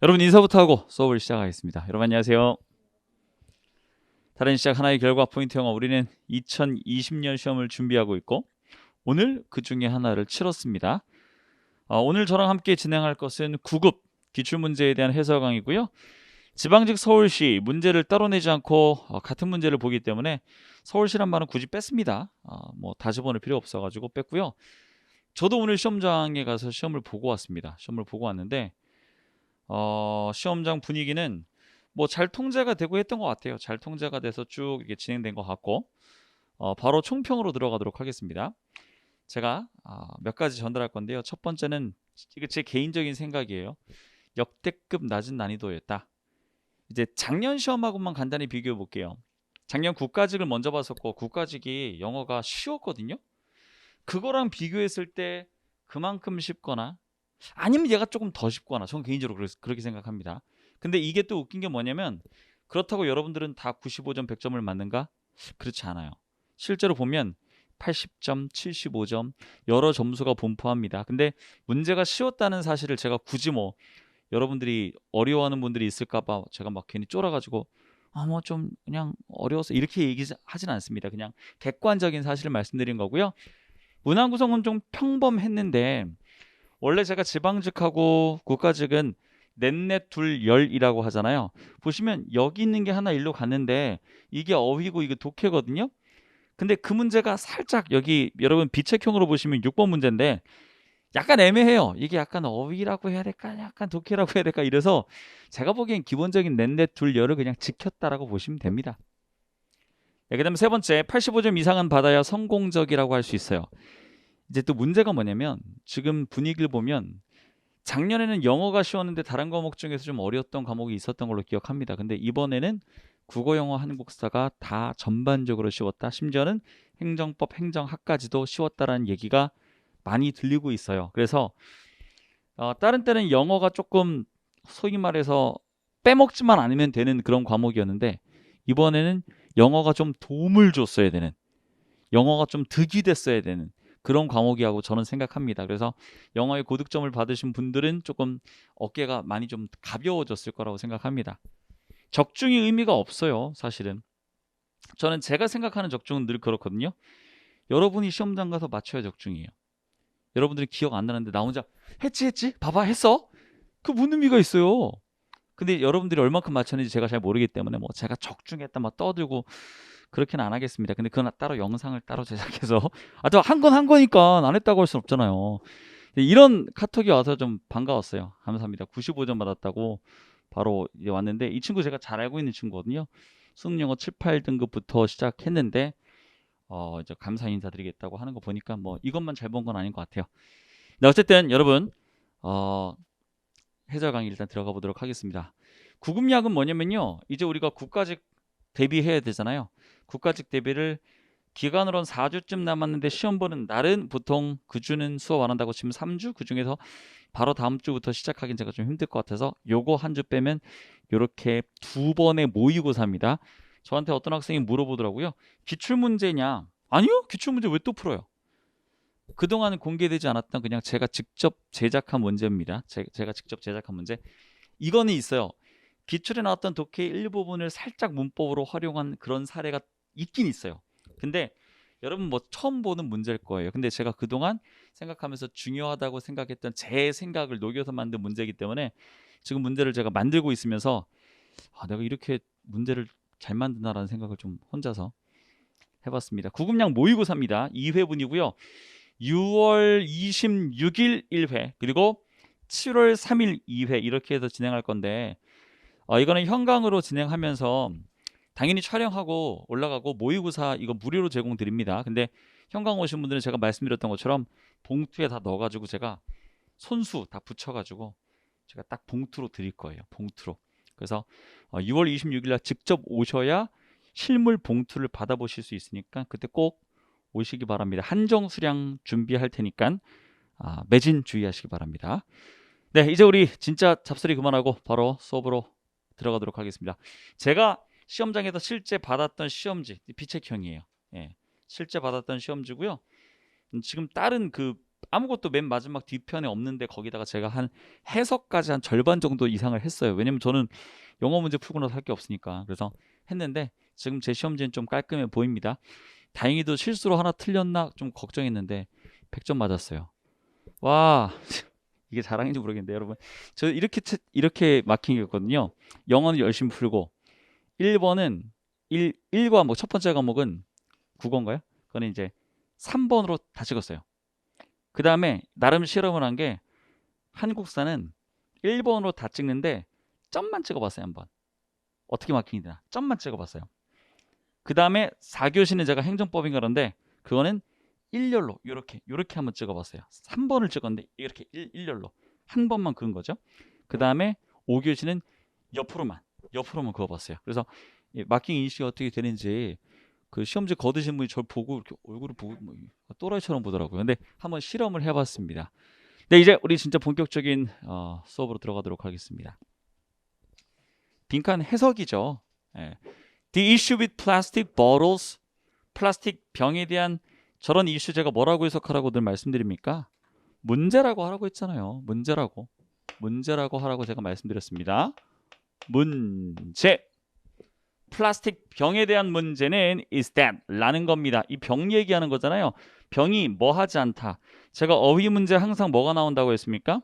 여러분 인사부터 하고 수업을 시작하겠습니다. 여러분 안녕하세요. 다른 시작 하나의 결과 포인트 영어 우리는 2020년 시험을 준비하고 있고 오늘 그 중에 하나를 치렀습니다. 오늘 저랑 함께 진행할 것은 9급 기출문제에 대한 해설 강의고요. 지방직 서울시 문제를 따로 내지 않고 같은 문제를 보기 때문에 서울시란 말은 굳이 뺐습니다. 뭐 다시 보낼 필요 없어가지고 뺐고요. 저도 오늘 시험장에 가서 시험을 보고 왔습니다. 시험을 보고 왔는데 시험장 분위기는 뭐 잘 통제가 되고 했던 것 같아요. 잘 통제가 돼서 쭉 이게 진행된 것 같고 바로 총평으로 들어가도록 하겠습니다. 제가 몇 가지 전달할 건데요. 첫 번째는 이게 제 개인적인 생각이에요. 역대급 낮은 난이도였다. 이제 작년 시험하고만 간단히 비교해 볼게요. 작년 국가직을 먼저 봤었고 국가직이 영어가 쉬웠거든요. 그거랑 비교했을 때 그만큼 쉽거나 아니면 얘가 조금 더 쉽거나 저는 개인적으로 그렇게 생각합니다. 근데 이게 또 웃긴 게 뭐냐면 그렇다고 여러분들은 다 95점, 100점을 맞는가? 그렇지 않아요. 실제로 보면 80점, 75점 여러 점수가 분포합니다. 근데 문제가 쉬웠다는 사실을 제가 굳이 뭐 여러분들이 어려워하는 분들이 있을까봐 제가 막 괜히 쫄아가지고 뭐 좀 그냥 어려워서 이렇게 얘기하진 않습니다. 그냥 객관적인 사실을 말씀드린 거고요. 문항 구성은 좀 평범했는데 원래 제가 지방직하고 국가직은 넷넷 둘 열이라고 하잖아요. 보시면 여기 있는 게 하나 일로 갔는데 이게 어휘고 이게 독해거든요. 근데 그 문제가 살짝 여기 여러분 비책형으로 보시면 6번 문제인데 약간 애매해요. 이게 약간 어휘라고 해야 될까 약간 독해라고 해야 될까 이래서 제가 보기엔 기본적인 넷넷 둘 열을 그냥 지켰다라고 보시면 됩니다. 그 다음에 세 번째 85점 이상은 받아야 성공적이라고 할 수 있어요. 이제 또 문제가 뭐냐면 지금 분위기를 보면 작년에는 영어가 쉬웠는데 다른 과목 중에서 좀 어려웠던 과목이 있었던 걸로 기억합니다. 근데 이번에는 국어, 영어, 한국사가 다 전반적으로 쉬웠다. 심지어는 행정법, 행정학까지도 쉬웠다라는 얘기가 많이 들리고 있어요. 그래서 다른 때는 영어가 조금 소위 말해서 빼먹지만 않으면 되는 그런 과목이었는데 이번에는 영어가 좀 도움을 줬어야 되는 영어가 좀 득이 됐어야 되는 그런 과목이라고 저는 생각합니다. 그래서 영어에 고득점을 받으신 분들은 조금 어깨가 많이 좀 가벼워졌을 거라고 생각합니다. 적중이 의미가 없어요. 사실은 저는 제가 생각하는 적중은 늘 그렇거든요. 여러분이 시험장 가서 맞춰야 적중이에요. 여러분들이 기억 안 나는데 나 혼자 했지 봐봐 했어? 그 무슨 의미가 있어요. 근데 여러분들이 얼만큼 맞췄는지 제가 잘 모르기 때문에 뭐 제가 적중했다 막 떠들고 그렇게는 안 하겠습니다. 근데 그건 따로 영상을 따로 제작해서 또 한 건 한 거니까 안 했다고 할 순 없잖아요. 이런 카톡이 와서 좀 반가웠어요. 감사합니다. 95점 받았다고 바로 이제 왔는데 이 친구 제가 잘 알고 있는 친구거든요. 수능 영어 7, 8등급부터 시작했는데 이제 감사 인사드리겠다고 하는 거 보니까 뭐 이것만 잘 본 건 아닌 것 같아요. 네, 어쨌든 여러분 해설 강의 일단 들어가 보도록 하겠습니다. 구급약은 뭐냐면요. 이제 우리가 국가직 대비해야 되잖아요. 국가직 대비를 기간으로는 4주쯤 남았는데 시험 보는 날은 보통 그 주는 수업 안 한다고 치면 3주? 그 중에서 바로 다음 주부터 시작하긴 제가 좀 힘들 것 같아서 요거 한 주 빼면 이렇게 두 번의 모의고사입니다. 저한테 어떤 학생이 물어보더라고요. 기출문제냐? 아니요. 기출문제 왜 또 풀어요? 그동안 공개되지 않았던 그냥 제가 직접 제작한 문제입니다. 제가 직접 제작한 문제. 이거는 있어요. 기출에 나왔던 독해의 일부분을 살짝 문법으로 활용한 그런 사례가 있긴 있어요. 근데 여러분 뭐 처음 보는 문제일 거예요. 근데 제가 그동안 생각하면서 중요하다고 생각했던 제 생각을 녹여서 만든 문제이기 때문에 지금 문제를 제가 만들고 있으면서 내가 이렇게 문제를 잘 만드나라는 생각을 좀 혼자서 해봤습니다. 구급량 모의고사입니다. 2회분이고요. 6월 26일 1회 그리고 7월 3일 2회 이렇게 해서 진행할 건데 이거는 현강으로 진행하면서 당연히 촬영하고 올라가고 모의고사 이거 무료로 제공드립니다. 근데 현강 오신 분들은 제가 말씀드렸던 것처럼 봉투에 다 넣어가지고 제가 손수 다 붙여가지고 제가 딱 봉투로 드릴 거예요. 봉투로. 그래서 6월 26일 날 직접 오셔야 실물 봉투를 받아보실 수 있으니까 그때 꼭 오시기 바랍니다. 한정 수량 준비할 테니까 매진 주의하시기 바랍니다. 네, 이제 우리 진짜 잡소리 그만하고 바로 수업으로 들어가도록 하겠습니다. 제가 시험장에서 실제 받았던 시험지 비책형이에요. 예, 실제 받았던 시험지고요. 지금 다른 그 아무것도 맨 마지막 뒤편에 없는데 거기다가 제가 한 해석까지 한 절반 정도 이상을 했어요. 왜냐면 저는 영어 문제 풀고 나서 할 게 없으니까. 그래서 했는데 지금 제 시험지는 좀 깔끔해 보입니다. 다행히도 실수로 하나 틀렸나 좀 걱정했는데 100점 맞았어요. 와, 이게 자랑인지 모르겠는데 여러분, 저 이렇게 마킹이었거든요. 영어는 열심히 풀고 1번은 1과목 첫 번째 과목은 국어인가요? 그거는 이제 3번으로 다 찍었어요. 그 다음에 나름 실험을 한 게 한국사는 1번으로 다 찍는데 점만 찍어봤어요. 한번 어떻게 마킹이 되나 점만 찍어봤어요. 그 다음에 4교시는 제가 행정법인가 그런데 그거는 일렬로 이렇게 한번 찍어봤어요. 3번을 찍었는데 이렇게 일렬로 한 번만 그은 거죠. 그 다음에 5교시는 옆으로만 그어봤어요. 그래서 마킹 인식이 어떻게 되는지 그 시험지 거두신 분이 저를 보고 이렇게 얼굴을 보고 뭐 또라이처럼 보더라고요. 근데 한번 실험을 해봤습니다. 네, 이제 우리 진짜 본격적인 수업으로 들어가도록 하겠습니다. 빈칸 해석이죠. 예. The issue with plastic bottles, 플라스틱 병에 대한 저런 이슈 제가 뭐라고 해석하라고 늘 말씀드립니까? 문제라고 하라고 했잖아요. 문제라고 하라고 제가 말씀드렸습니다. 문제. 플라스틱 병에 대한 문제는 is that 라는 겁니다. 이 병 얘기하는 거잖아요. 병이 뭐 하지 않다. 제가 어휘 문제 항상 뭐가 나온다고 했습니까?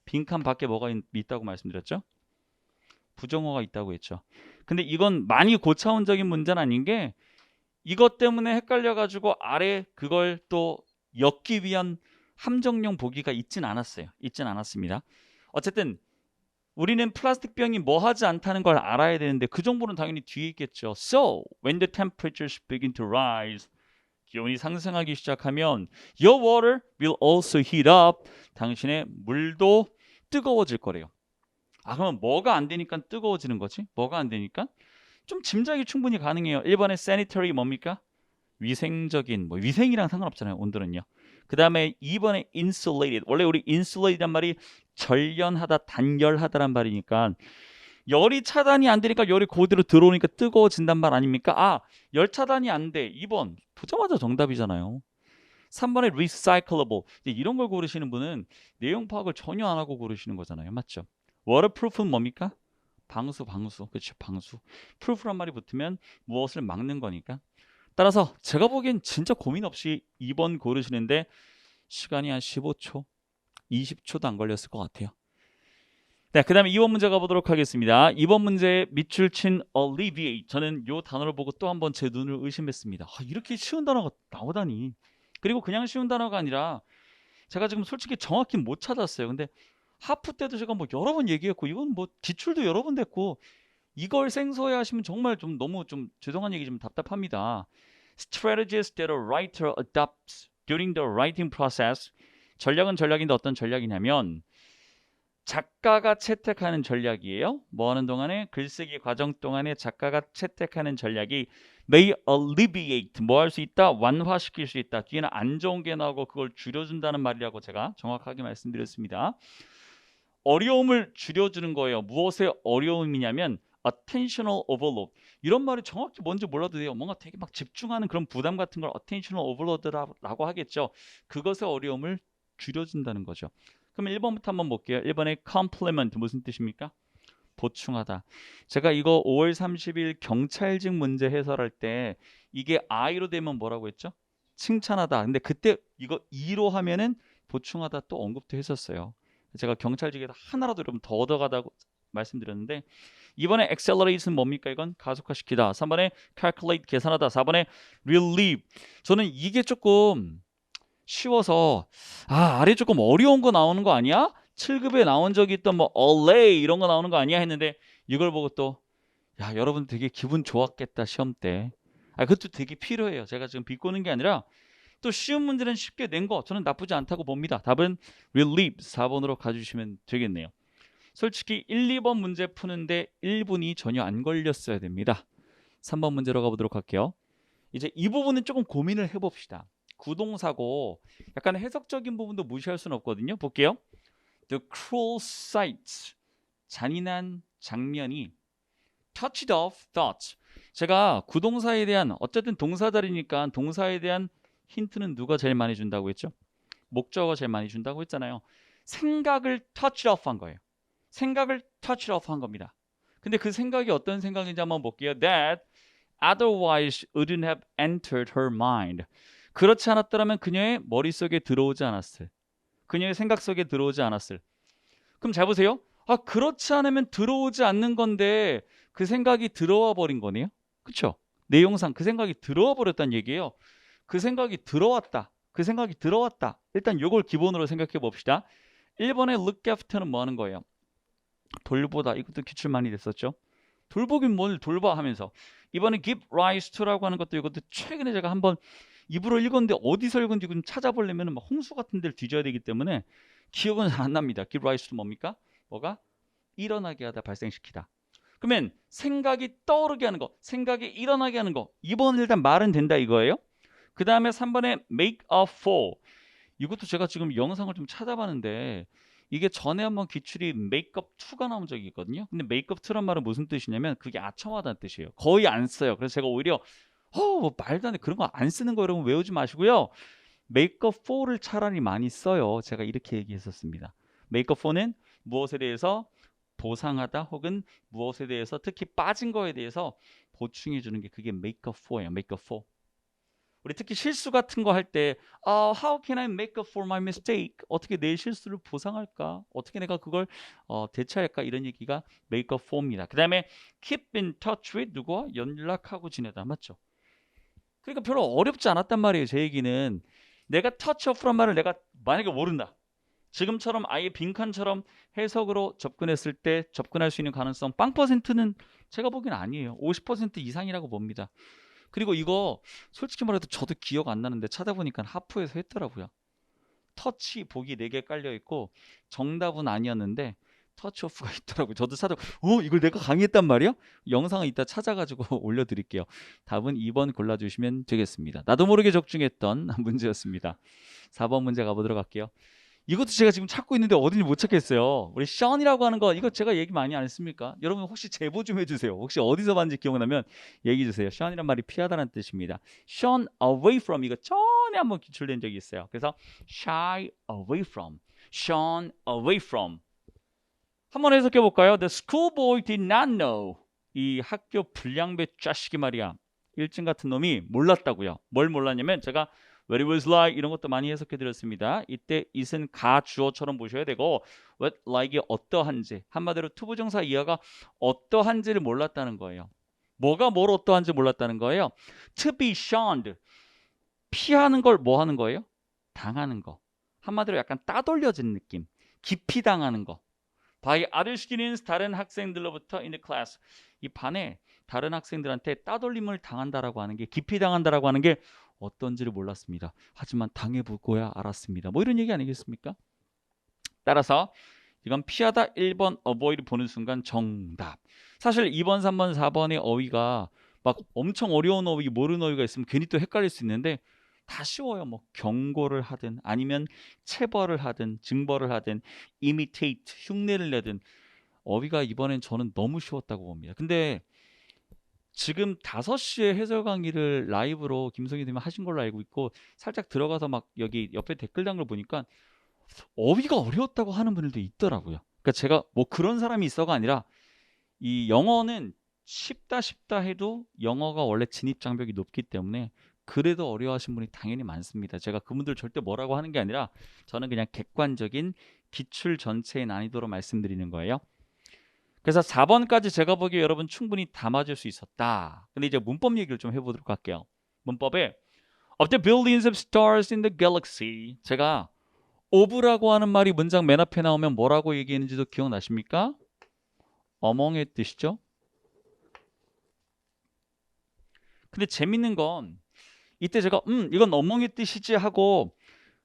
빈칸 밖에 뭐가 있다고 말씀드렸죠? 부정어가 있다고 했죠. 근데 이건 많이 고차원적인 문제는 아닌 게 이것 때문에 헷갈려가지고 아래 그걸 또 엮기 위한 함정용 보기가 있진 않았습니다. 어쨌든 우리는 플라스틱 병이 뭐 하지 않다는 걸 알아야 되는데 그 정보는 당연히 뒤에 있겠죠. So, when the temperatures begin to rise, 기온이 상승하기 시작하면 your water will also heat up. 당신의 물도 뜨거워질 거래요. 그러면 뭐가 안 되니까 뜨거워지는 거지? 뭐가 안 되니까? 좀 짐작이 충분히 가능해요. 1번에 sanitary 뭡니까? 위생적인, 위생이랑 상관없잖아요. 온도는요. 그 다음에 2번에 insulated. 원래 우리 insulated란 말이 절연하다, 단열하다란 말이니까 열이 차단이 안 되니까 열이 그대로 들어오니까 뜨거워진단 말 아닙니까? 열 차단이 안 돼. 2번 보자마자 정답이잖아요. 3번에 recyclable. 이런 걸 고르시는 분은 내용 파악을 전혀 안 하고 고르시는 거잖아요. 맞죠? waterproof는 뭡니까? 방수. 그렇죠. 방수. proof란 말이 붙으면 무엇을 막는 거니까. 따라서 제가 보기엔 진짜 고민 없이 2번 고르시는데 시간이 한 15초, 20초도 안 걸렸을 것 같아요. 네, 그 다음에 2번 문제 가보도록 하겠습니다. 2번 문제 밑줄 친 alleviate. 저는 이 단어를 보고 또 한 번 제 눈을 의심했습니다. 이렇게 쉬운 단어가 나오다니. 그리고 그냥 쉬운 단어가 아니라 제가 지금 솔직히 정확히 못 찾았어요. 근데 하프 때도 제가 여러 번 얘기했고 이건 기출도 여러 번 됐고 이걸 생소해 하시면 정말 좀 너무 좀 죄송한 얘기 좀 답답합니다. Strategies that a writer adopts during the writing process. 전략인데 어떤 전략이냐면 작가가 채택하는 전략이에요. 뭐 하는 동안에 글쓰기 과정 동안에 작가가 채택하는 전략이 may alleviate 뭐 할 수 있다? 완화시킬 수 있다. 뒤에는 안 좋은 게 나오고 그걸 줄여준다는 말이라고 제가 정확하게 말씀드렸습니다. 어려움을 줄여주는 거예요. 무엇의 어려움이냐면 attentional overload. 이런 말이 정확히 뭔지 몰라도 돼요. 뭔가 되게 막 집중하는 그런 부담 같은 걸 attentional overload라고 하겠죠. 그것의 어려움을 줄여준다는 거죠. 그럼 1번부터 한번 볼게요. 1번에 complement 무슨 뜻입니까? 보충하다. 제가 이거 5월 30일 경찰직 문제 해설할 때 이게 I로 되면 뭐라고 했죠? 칭찬하다. 근데 그때 이거 E로 하면은 보충하다 또 언급도 했었어요. 제가 경찰직에서 하나라도 여러분 더 얻어가다고 말씀드렸는데 이번에 accelerate는 뭡니까? 이건 가속화시키다. 3번에 calculate 계산하다. 4번에 relieve. 저는 이게 조금 쉬워서 아래 조금 어려운 거 나오는 거 아니야? 7급에 나온 적이 있던 allay 이런 거 나오는 거 아니야? 했는데 이걸 보고 또 여러분 되게 기분 좋았겠다 시험 때. 그것도 되게 필요해요. 제가 지금 비꼬는 게 아니라 또 쉬운 문제는 쉽게 낸 거 저는 나쁘지 않다고 봅니다. 답은 relieve 4번으로 가주시면 되겠네요. 솔직히 1, 2번 문제 푸는데 1분이 전혀 안 걸렸어야 됩니다. 3번 문제로 가보도록 할게요. 이제 이 부분은 조금 고민을 해봅시다. 구동사고 약간 해석적인 부분도 무시할 수는 없거든요. 볼게요. The cruel sights 잔인한 장면이 touched off thoughts. 제가 구동사에 대한 어쨌든 동사자리니까 동사에 대한 힌트는 누가 제일 많이 준다고 했죠? 목적어가 제일 많이 준다고 했잖아요. 생각을 touch off 한 거예요. 생각을 touch off 한 겁니다. 근데 그 생각이 어떤 생각인지 한번 볼게요. That otherwise wouldn't have entered her mind. 그렇지 않았더라면 그녀의 머릿속에 들어오지 않았을. 그녀의 생각 속에 들어오지 않았을. 그럼 잘 보세요. 아, 그렇지 않으면 들어오지 않는 건데 그 생각이 들어와 버린 거네요. 그렇죠? 내용상 그 생각이 들어와 버렸다는 얘기예요. 그 생각이 들어왔다. 그 생각이 들어왔다. 일단 요걸 기본으로 생각해 봅시다. 1번의 look after는 뭐 하는 거예요? 돌보다. 이것도 기출 많이 됐었죠. 돌보긴 뭘 돌봐 하면서. 이번에 give rise to라고 하는 것도 이것도 최근에 제가 한번 입으로 읽었는데 어디서 읽은지 좀 찾아보려면 막 홍수 같은 데를 뒤져야 되기 때문에 기억은 잘 안 납니다. give rise to 뭡니까? 뭐가? 일어나게 하다, 발생시키다. 그러면 생각이 떠오르게 하는 거, 생각이 일어나게 하는 거. 2번은 일단 말은 된다 이거예요. 그 다음에 3번에 make a fall. 이것도 제가 지금 영상을 좀 찾아봤는데 이게 전에 한번 기출이 make-up 2가 나온 적이 있거든요. 근데 make-up 2란 말은 무슨 뜻이냐면 그게 아첨하다는 뜻이에요. 거의 안 써요. 그래서 제가 오히려 뭐 말도 안 돼. 그런 거 안 쓰는 거 여러분 외우지 마시고요. make-up 4를 차라리 많이 써요. 제가 이렇게 얘기했었습니다. make-up 4는 무엇에 대해서 보상하다 혹은 무엇에 대해서 특히 빠진 거에 대해서 보충해 주는 게 그게 make-up 4예요. make-up 4. 우리 특히 실수 같은 거 할 때 how can I make up for my mistake? 어떻게 내 실수를 보상할까? 어떻게 내가 그걸 대처할까? 이런 얘기가 make up for입니다. 그 다음에 keep in touch with 누구와 연락하고 지내다. 맞죠? 그러니까 별로 어렵지 않았단 말이에요. 제 얘기는 내가 touch off란 말을 내가 만약에 모른다. 지금처럼 아예 빈칸처럼 해석으로 접근했을 때 접근할 수 있는 가능성 빵 %는 제가 보기엔 아니에요. 50% 이상이라고 봅니다. 그리고 이거 솔직히 말해도 저도 기억 안 나는데 찾아보니까 하프에서 했더라고요. 터치 보기 4개 깔려 있고 정답은 아니었는데 터치 오프가 있더라고요. 저도 이걸 내가 강의했단 말이야? 영상은 이따 찾아가지고 올려드릴게요. 답은 2번 골라주시면 되겠습니다. 나도 모르게 적중했던 문제였습니다. 4번 문제 가보도록 할게요. 이것도 제가 지금 찾고 있는데 어딘지 못 찾겠어요. 우리 션이라고 하는 거 이거 제가 얘기 많이 안 했습니까? 여러분 혹시 제보 좀 해주세요. 혹시 어디서 봤는지 기억나면 얘기해 주세요. 션이란 말이 피하다는 뜻입니다. shun away from 이거 전에 한번 기출된 적이 있어요. 그래서 shy away from, shun away from. 한번 해석해 볼까요? The schoolboy did not know. 이 학교 불량배 자식이 말이야. 일진 같은 놈이 몰랐다고요. 뭘 몰랐냐면 제가 what it was like 이런 것도 많이 해석해 드렸습니다. 이때 it은 가 주어처럼 보셔야 되고 what like이 어떠한지 한마디로 투부정사 이하가 어떠한지를 몰랐다는 거예요. 뭐가 뭘 어떠한지 몰랐다는 거예요. To be shunned 피하는 걸 뭐 하는 거예요? 당하는 거. 한마디로 약간 따돌려진 느낌. 기피 당하는 거. by other students 다른 학생들로부터 in the class 이 반에 다른 학생들한테 따돌림을 당한다라고 하는 게 기피 당한다라고 하는 게 어떤지를 몰랐습니다. 하지만 당해보고야 알았습니다. 뭐 이런 얘기 아니겠습니까? 따라서 이건 피하다 1번 avoid 보는 순간 정답. 사실 2번, 3번, 4번의 어휘가 막 엄청 어려운 어휘, 모르는 어휘가 있으면 괜히 또 헷갈릴 수 있는데 다 쉬워요. 뭐 경고를 하든 아니면 체벌을 하든 증벌을 하든 imitate 흉내를 내든 어휘가 이번엔 저는 너무 쉬웠다고 봅니다. 근데 지금 5시에 해설 강의를 라이브로 김성희 님이 하신 걸로 알고 있고 살짝 들어가서 막 여기 옆에 댓글 단 걸 보니까 어휘가 어려웠다고 하는 분들도 있더라고요. 그러니까 제가 뭐 그런 사람이 있어가 아니라 이 영어는 쉽다 해도 영어가 원래 진입 장벽이 높기 때문에 그래도 어려워하시는 분이 당연히 많습니다. 제가 그분들 절대 뭐라고 하는 게 아니라 저는 그냥 객관적인 기출 전체의 난이도로 말씀드리는 거예요. 그래서 4번까지 제가 보기에 여러분 충분히 다 맞을 수 있었다. 근데 이제 문법 얘기를 좀 해보도록 할게요. 문법에 Of the billions of stars in the galaxy 제가 of라고 하는 말이 문장 맨 앞에 나오면 뭐라고 얘기했는지도 기억나십니까? among의 뜻이죠. 근데 재밌는 건 이때 제가 이건 among의 뜻이지 하고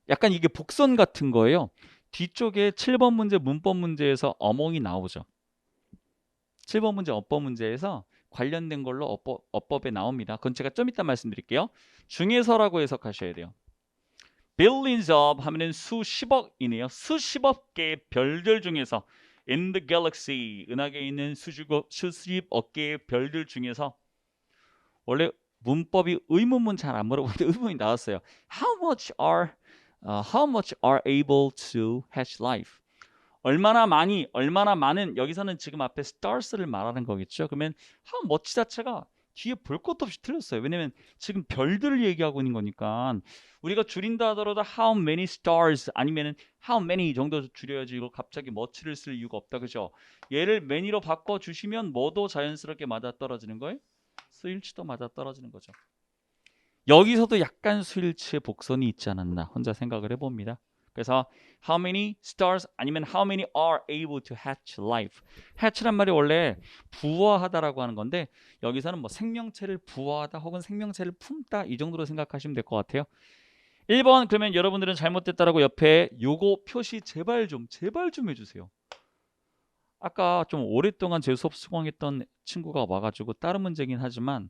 약간 이게 복선 같은 거예요. 뒤쪽에 7번 문제 문법 문제에서 among이 나오죠. 7번 문제 어법 문제에서 관련된 걸로 어법에 나옵니다. 그건 제가 좀 이따 말씀드릴게요. 중에서라고 해석하셔야 돼요. billions of 하면은 수십억이네요. 수십억 개의 별들 중에서 in the galaxy 은하계에 있는 수십억 개의 별들 중에서 원래 문법이 의문문 잘 안 물어보는데 의문이 나왔어요. How much are How much are able to hatch life? 얼마나 많이, 얼마나 많은, 여기서는 지금 앞에 stars를 말하는 거겠죠. 그러면 how much 자체가 뒤에 볼 것도 없이 틀렸어요. 왜냐면 지금 별들을 얘기하고 있는 거니까 우리가 줄인다 하더라도 how many stars 아니면은 how many 정도 줄여야지 이걸 갑자기 much를 쓸 이유가 없다. 그죠? 얘를 many로 바꿔주시면 뭐도 자연스럽게 맞아떨어지는 거예요? 수일치도 맞아떨어지는 거죠. 여기서도 약간 수일치의 복선이 있지 않았나 혼자 생각을 해봅니다. 그래서 how many stars 아니면 how many are able to hatch life. hatch란 말이 원래 부화하다라고 하는 건데 여기서는 뭐 생명체를 부화하다 혹은 생명체를 품다 이 정도로 생각하시면 될 것 같아요. 1번 그러면 여러분들은 잘못됐다라고 옆에 요거 표시 제발 좀 해주세요. 아까 좀 오랫동안 제 수업 수강했던 친구가 와가지고 다른 문제긴 하지만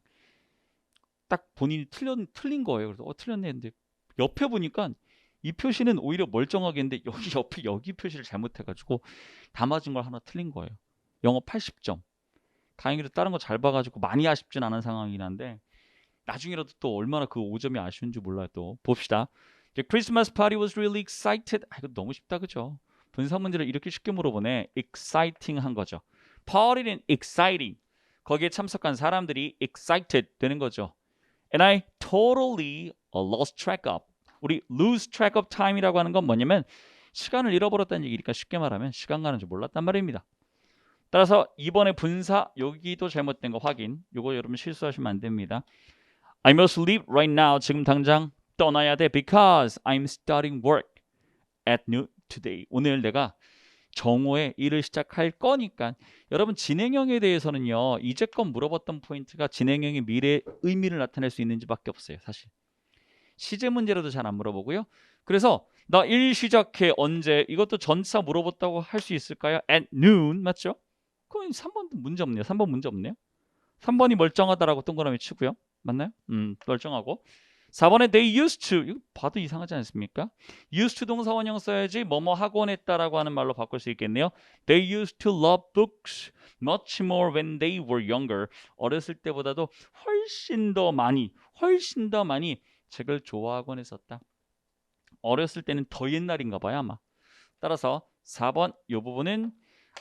딱 본인이 틀린 거예요. 그래서 틀렸네 했는데 옆에 보니까 이 표시는 오히려 멀쩡하게 했는데 여기 옆에 여기 표시를 잘못해가지고 다 맞은 걸 하나 틀린 거예요. 영어 80점. 다행히도 다른 거 잘 봐가지고 많이 아쉽진 않은 상황이긴 한데 나중에라도 또 얼마나 그 5점이 아쉬운지 몰라요. 또 봅시다. The Christmas party was really excited. 이거 너무 쉽다 그죠? 분사 문제를 이렇게 쉽게 물어보네. exciting 한 거죠. party는 exciting. 거기에 참석한 사람들이 excited 되는 거죠. And I totally lost track of. 우리 lose track of time이라고 하는 건 뭐냐면 시간을 잃어버렸다는 얘기니까 쉽게 말하면 시간 가는 줄 몰랐단 말입니다. 따라서 이번에 분사 여기도 잘못된 거 확인. 요거 여러분 실수하시면 안 됩니다. I must leave right now. 지금 당장 떠나야 돼. Because I'm starting work at noon today. 오늘 내가 정오에 일을 시작할 거니까. 여러분 진행형에 대해서는요. 이제껏 물어봤던 포인트가 진행형의 미래 의미를 나타낼 수 있는지밖에 없어요. 사실. 시제 문제라도 잘 안 물어보고요. 그래서 나 일 시작해 언제 이것도 전차 물어봤다고 할 수 있을까요? At noon 맞죠? 그럼 3번도 문제 없네요. 3번 문제 없네요. 3번이 멀쩡하다라고 동그라미 치고요. 맞나요? 멀쩡하고 4번에 they used to 이거 봐도 이상하지 않습니까? used to 동사 원형 써야지 뭐뭐 하곤 했다라고 하는 말로 바꿀 수 있겠네요. They used to love books much more when they were younger. 어렸을 때보다도 훨씬 더 많이 책을 좋아하곤 했었다. 어렸을 때는 더 옛날인가 봐요 아마. 따라서 4번 이 부분은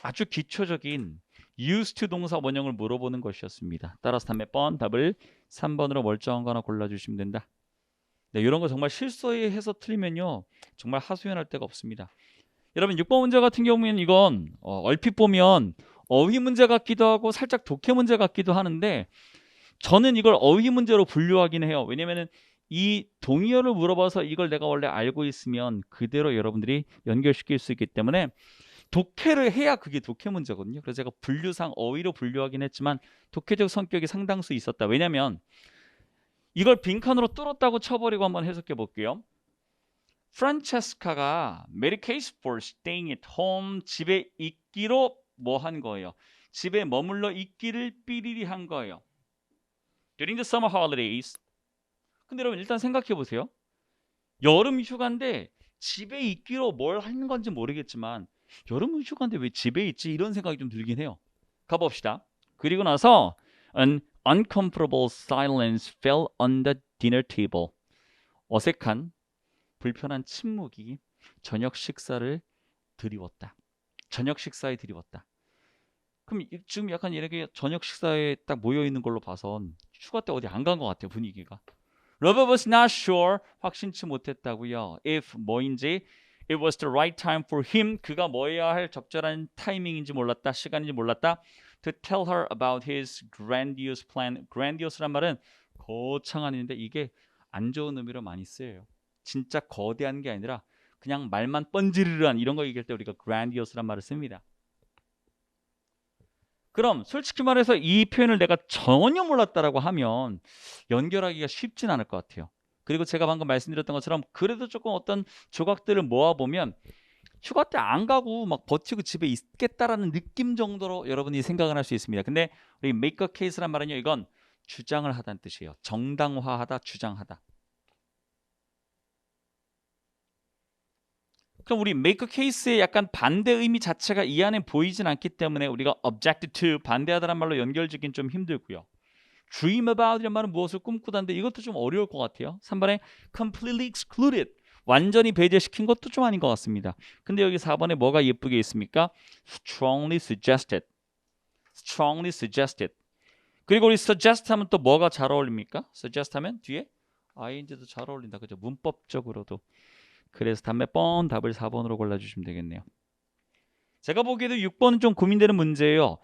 아주 기초적인 used to 동사 원형을 물어보는 것이었습니다. 따라서 다음 몇 번 답을 3번으로 멀쩡한 거 하나 골라주시면 된다. 네, 이런 거 정말 실수해서 틀리면요 정말 하소연할 데가 없습니다. 여러분 6번 문제 같은 경우에는 이건 얼핏 보면 어휘 문제 같기도 하고 살짝 독해 문제 같기도 하는데 저는 이걸 어휘 문제로 분류하긴 해요. 왜냐면은 이 동의어를 물어봐서 이걸 내가 원래 알고 있으면 그대로 여러분들이 연결시킬 수 있기 때문에 독해를 해야 그게 독해 문제거든요. 그래서 제가 분류상 어휘로 분류하긴 했지만 독해적 성격이 상당수 있었다. 왜냐면 이걸 빈칸으로 뚫었다고 쳐버리고 한번 해석해 볼게요. 프란체스카가 made a case for staying at home. 집에 있기로 뭐 한 거예요? 집에 머물러 있기를 삐리리 한 거예요. During the summer holidays. 근데 여러분 일단 생각해 보세요. 여름 휴가인데 집에 있기로 뭘 하는 건지 모르겠지만 여름 휴가인데 왜 집에 있지? 이런 생각이 좀 들긴 해요. 가봅시다. 그리고 나서 an uncomfortable silence fell on the dinner table. 어색한 불편한 침묵이 저녁 식사에 드리웠다. 그럼 지금 약간 이렇게 저녁 식사에 딱 모여 있는 걸로 봐선 휴가 때 어디 안 간 것 같아요 분위기가. Robert was not sure. 확신치 못했다고요. If 뭐인지 it was the right time for him. 그가 뭐 해야 할 적절한 타이밍인지 몰랐다. 시간인지 몰랐다. To tell her about his grandiose plan. grandiose란 말은 거창한 인데 이게 안 좋은 의미로 많이 쓰여요. 진짜 거대한 게 아니라 그냥 말만 뻔지르르한 이런 거 얘기할 때 우리가 grandiose란 말을 씁니다. 그럼 솔직히 말해서 이 표현을 내가 전혀 몰랐다라고 하면 연결하기가 쉽진 않을 것 같아요. 그리고 제가 방금 말씀드렸던 것처럼 그래도 조금 어떤 조각들을 모아보면 휴가 때 안 가고 막 버티고 집에 있겠다라는 느낌 정도로 여러분이 생각을 할 수 있습니다. 근데 우리 make a case란 말은요. 이건 주장을 하다는 뜻이에요. 정당화하다, 주장하다. 그럼 우리 make a case의 약간 반대 의미 자체가 이 안에 보이진 않기 때문에 우리가 object to, 반대하다란 말로 연결짓긴 좀 힘들고요. dream about 이란 말은 무엇을 꿈꾸다인데 이것도 좀 어려울 것 같아요. 3번에 completely excluded, 완전히 배제시킨 것도 좀 아닌 것 같습니다. 근데 여기 4번에 뭐가 예쁘게 있습니까? strongly suggested. strongly suggested. 그리고 우리 suggest 하면 또 뭐가 잘 어울립니까? suggest 하면 뒤에 ing도 잘 어울린다. 그죠? 문법적으로도. 그래서 답 답을 4번으로 골라주시면 되겠네요. 제가 보기에도 6번은 좀 고민되는 문제예요.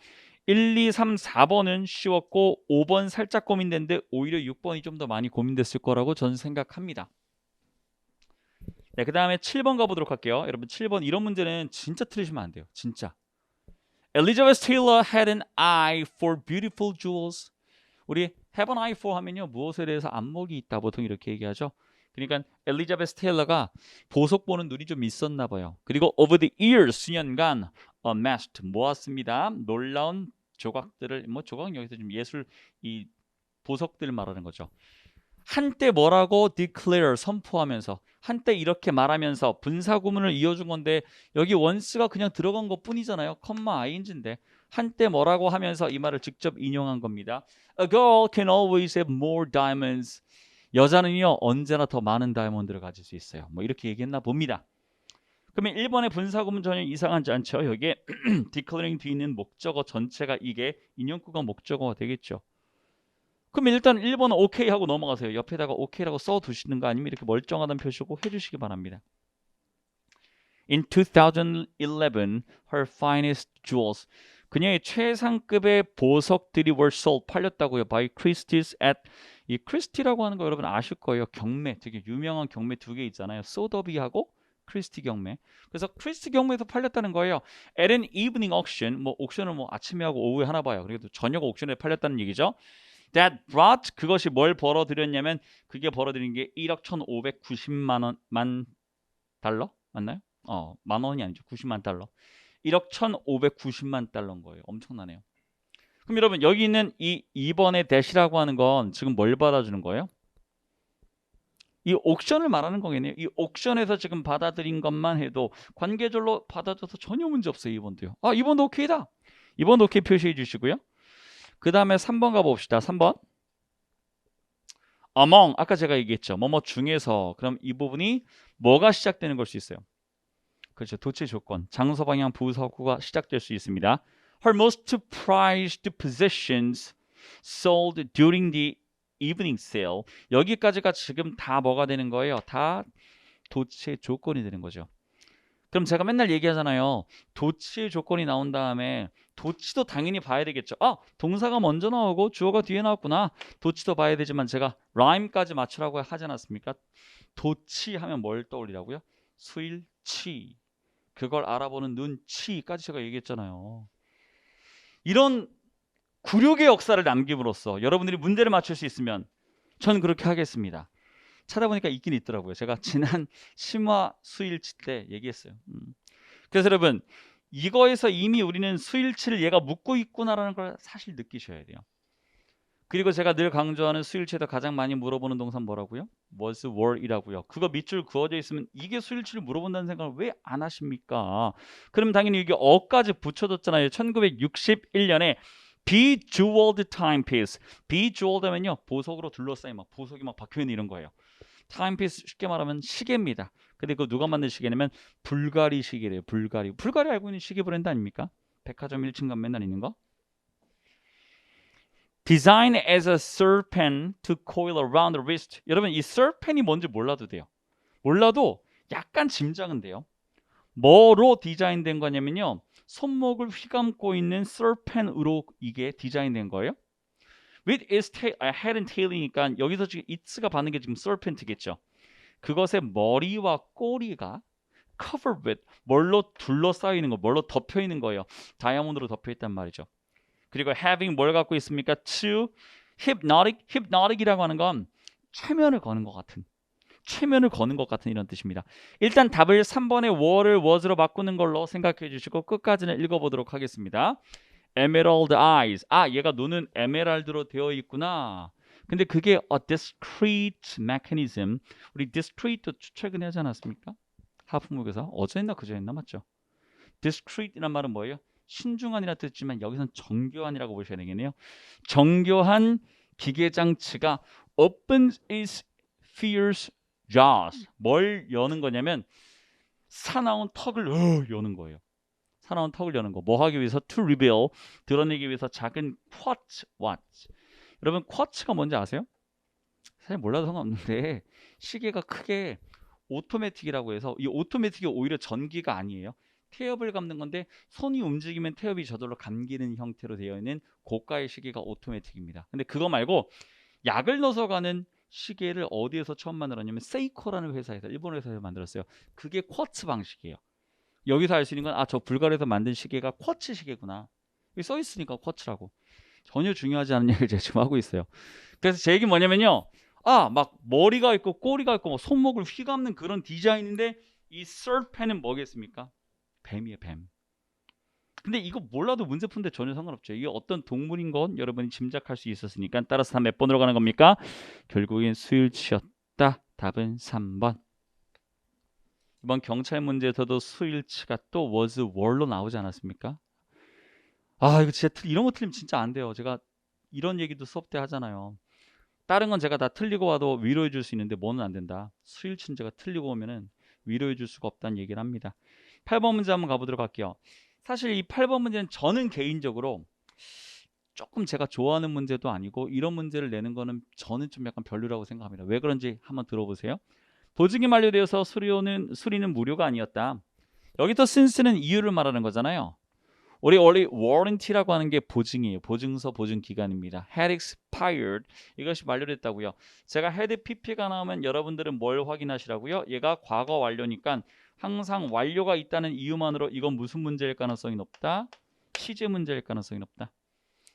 1, 2, 3, 4번은 쉬웠고 5번 살짝 고민되는데 오히려 6번이 좀 더 많이 고민됐을 거라고 저는 생각합니다. 네, 그 다음에 7번 가보도록 할게요. 여러분 7번 이런 문제는 진짜 틀리시면 안 돼요. 진짜. Elizabeth Taylor had an eye for beautiful jewels. 우리 have an eye for 하면요. 무엇에 대해서 안목이 있다. 보통 이렇게 얘기하죠. 그러니까 엘리자베스 테일러가 보석 보는 눈이 좀 있었나 봐요. 그리고 over the years 수년간 amassed 모았습니다. 놀라운 조각들을 뭐 조각은 여기서 좀 예술 이 보석들 말하는 거죠. 한때 뭐라고 declare 선포하면서 한때 이렇게 말하면서 분사 구문을 이어준 건데 여기 once가 그냥 들어간 것 뿐이잖아요. 컴마 ing인데 한때 뭐라고 하면서 이 말을 직접 인용한 겁니다. A girl can always have more diamonds. 여자는요 언제나 더 많은 다이아몬드를 가질 수 있어요. 뭐 이렇게 얘기했나 봅니다. 그러면 1번의 분사구문 전혀 이상하지 않죠. 여기에 declaring 뒤에 있는 목적어 전체가 이게 인용구가 목적어가 되겠죠. 그럼 일단 1번은 오케이 하고 넘어가세요. 옆에다가 오케이라고 써두시는 거 아니면 이렇게 멀쩡하다는 표시고 해주시기 바랍니다. In 2011, her finest jewels. 그녀의 최상급의 보석들이 were sold, 팔렸다고요. By Christie's at, 이 크리스티라고 하는 거 여러분 아실 거예요. 경매, 되게 유명한 경매 두 개 있잖아요. 소더비하고 크리스티 경매. 그래서 크리스티 경매에서 팔렸다는 거예요. At an evening auction, 뭐 옥션을 뭐 아침에 하고 오후에 하나 봐요. 그래도 저녁 옥션에 팔렸다는 얘기죠. That brought, 그것이 뭘 벌어들였냐면 그게 벌어들인 게 1억 1,590만 원, 만 달러? 맞나요? 만 원이 아니죠. 90만 달러. 1억 1,590만 달러인 거예요. 엄청나네요. 그럼 여러분 여기 있는 이 2번의 대시라고 하는 건 지금 뭘 받아주는 거예요? 이 옥션을 말하는 거겠네요. 이 옥션에서 지금 받아들인 것만 해도 관계절로 받아줘서 전혀 문제 없어요. 2번도요. 2번도 오케이다. 2번도 오케이 표시해 주시고요. 그 다음에 3번 가봅시다. 3번. among, 아까 제가 얘기했죠. 뭐뭐 중에서. 그럼 이 부분이 뭐가 시작되는 걸 수 있어요? 그렇죠. 도체 조건, 장소, 방향, 부서구가 시작될 수 있습니다. Her most prized possessions sold during the evening sale. 여기까지가 지금 다 뭐가 되는 거예요? 다 도체 조건이 되는 거죠. 그럼 제가 맨날 얘기하잖아요. 도치 조건이 나온 다음에 도치도 당연히 봐야 되겠죠. 동사가 먼저 나오고 주어가 뒤에 나왔구나. 도치도 봐야 되지만 제가 라임까지 맞추라고 하지 않았습니까? 도치 하면 뭘 떠올리라고요? 수일치. 그걸 알아보는 눈치까지 제가 얘기했잖아요. 이런 굴욕의 역사를 남김으로써 여러분들이 문제를 맞출 수 있으면 전 그렇게 하겠습니다. 찾아보니까 있긴 있더라고요. 제가 지난 심화 수일치 때 얘기했어요. 그래서 여러분 이거에서 이미 우리는 수일치를 얘가 묻고 있구나라는 걸 사실 느끼셔야 돼요. 그리고 제가 늘 강조하는 수일치에서 가장 많이 물어보는 동사 뭐라고요? was, were이라고요. 그거 밑줄 그어져 있으면 이게 수일치를 물어본다는 생각을 왜 안 하십니까? 그럼 당연히 이게 어까지 붙여줬잖아요. 1961년에 bejeweled timepiece. bejeweled 하면요 보석으로 둘러싸인 막 보석이 막 박혀있는 이런 거예요. 타임피스 쉽게 말하면 시계입니다. 근데 그거 누가 만든 시계냐면 불가리 시계래요. 불가리 알고 있는 시계 브랜드 아닙니까? 백화점 1층 가면 맨날 있는 거. Designed as a serpent to coil around the wrist. 여러분 이 serpent이 뭔지 몰라도 돼요. 몰라도 약간 짐작은 돼요. 뭐로 디자인된 거냐면요. 손목을 휘감고 있는 serpent으로 이게 디자인된 거예요. With its head and tail이니까 여기서 지금 it's가 받는 게 지금 serpent겠죠. 그것의 머리와 꼬리가 covered with 뭘로 둘러싸여 있는 거, 뭘로 덮여 있는 거예요. 다이아몬드로 덮여 있단 말이죠. 그리고 having 뭘 갖고 있습니까? to hypnotic이라고 하는 건 최면을 거는 것 같은 이런 뜻입니다. 일단 답을 3번의 were를 was로 바꾸는 걸로 생각해 주시고 끝까지는 읽어보도록 하겠습니다. Emerald eyes. 얘가 눈은 에메랄드로 되어 있구나. 근데 그게 a discrete mechanism. 우리 discrete도 최근에 하지 않았습니까? 하프목에서 어제 했나 그제 했나 맞죠? discrete이란 말은 뭐예요? 신중한이라 뜻이지만 여기서는 정교한이라고 보셔야 되겠네요. 정교한 기계 장치가 opens its fierce jaws. 뭘 여는 거냐면 사나운 턱을 여는 거예요. 사나운 턱을 여는 거. 뭐 하기 위해서? to reveal. 드러내기 위해서 작은 quartz watch. 여러분 쿼츠가 뭔지 아세요? 사실 몰라도 상관없는데 시계가 크게 오토매틱이라고 해서 이 오토매틱이 오히려 전기가 아니에요. 태엽을 감는 건데 손이 움직이면 태엽이 저절로 감기는 형태로 되어 있는 고가의 시계가 오토매틱입니다. 근데 그거 말고 약을 넣어서 가는 시계를 어디에서 처음 만들었냐면 세이코라는 회사에서 일본 회사에서 만들었어요. 그게 쿼츠 방식이에요. 여기서 알 수 있는 건 저 불가리아에서 만든 시계가 쿼츠 시계구나. 여기 써 있으니까 쿼츠라고. 전혀 중요하지 않은 얘기를 제가 지금 하고 있어요. 그래서 제 얘기 뭐냐면요. 막 머리가 있고 꼬리가 있고 뭐 손목을 휘감는 그런 디자인인데 이 serpent은 뭐겠습니까? 뱀이에요, 뱀. 근데 이거 몰라도 문제 푸는데 전혀 상관없죠. 이게 어떤 동물인 건 여러분이 짐작할 수 있었으니까 따라서 다 몇 번으로 가는 겁니까? 결국엔 수일치였다. 답은 3번. 이번 경찰 문제에서도 수일치가 또 was were로 나오지 않았습니까? 이거 진짜 이런 거 틀리면 진짜 안 돼요. 제가 이런 얘기도 수업 때 하잖아요. 다른 건 제가 다 틀리고 와도 위로해 줄 수 있는데 뭐는 안 된다. 수일치는 제가 틀리고 오면은 위로해 줄 수가 없다는 얘기를 합니다. 8번 문제 한번 가보도록 할게요. 사실 이 8번 문제는 저는 개인적으로 조금 제가 좋아하는 문제도 아니고 이런 문제를 내는 거는 저는 좀 약간 별로라고 생각합니다. 왜 그런지 한번 들어보세요. 보증이 만료되어서 수리는 무료가 아니었다. 여기서 since는 이유를 말하는 거잖아요. 우리 원래 warranty라고 하는 게 보증이에요. 보증서, 보증기간입니다. had expired. 이것이 만료됐다고요. 제가 had pp가 나오면 여러분들은 뭘 확인하시라고요? 얘가 과거 완료니까 항상 완료가 있다는 이유만으로 이건 무슨 문제일 가능성이 높다? 시제 문제일 가능성이 높다.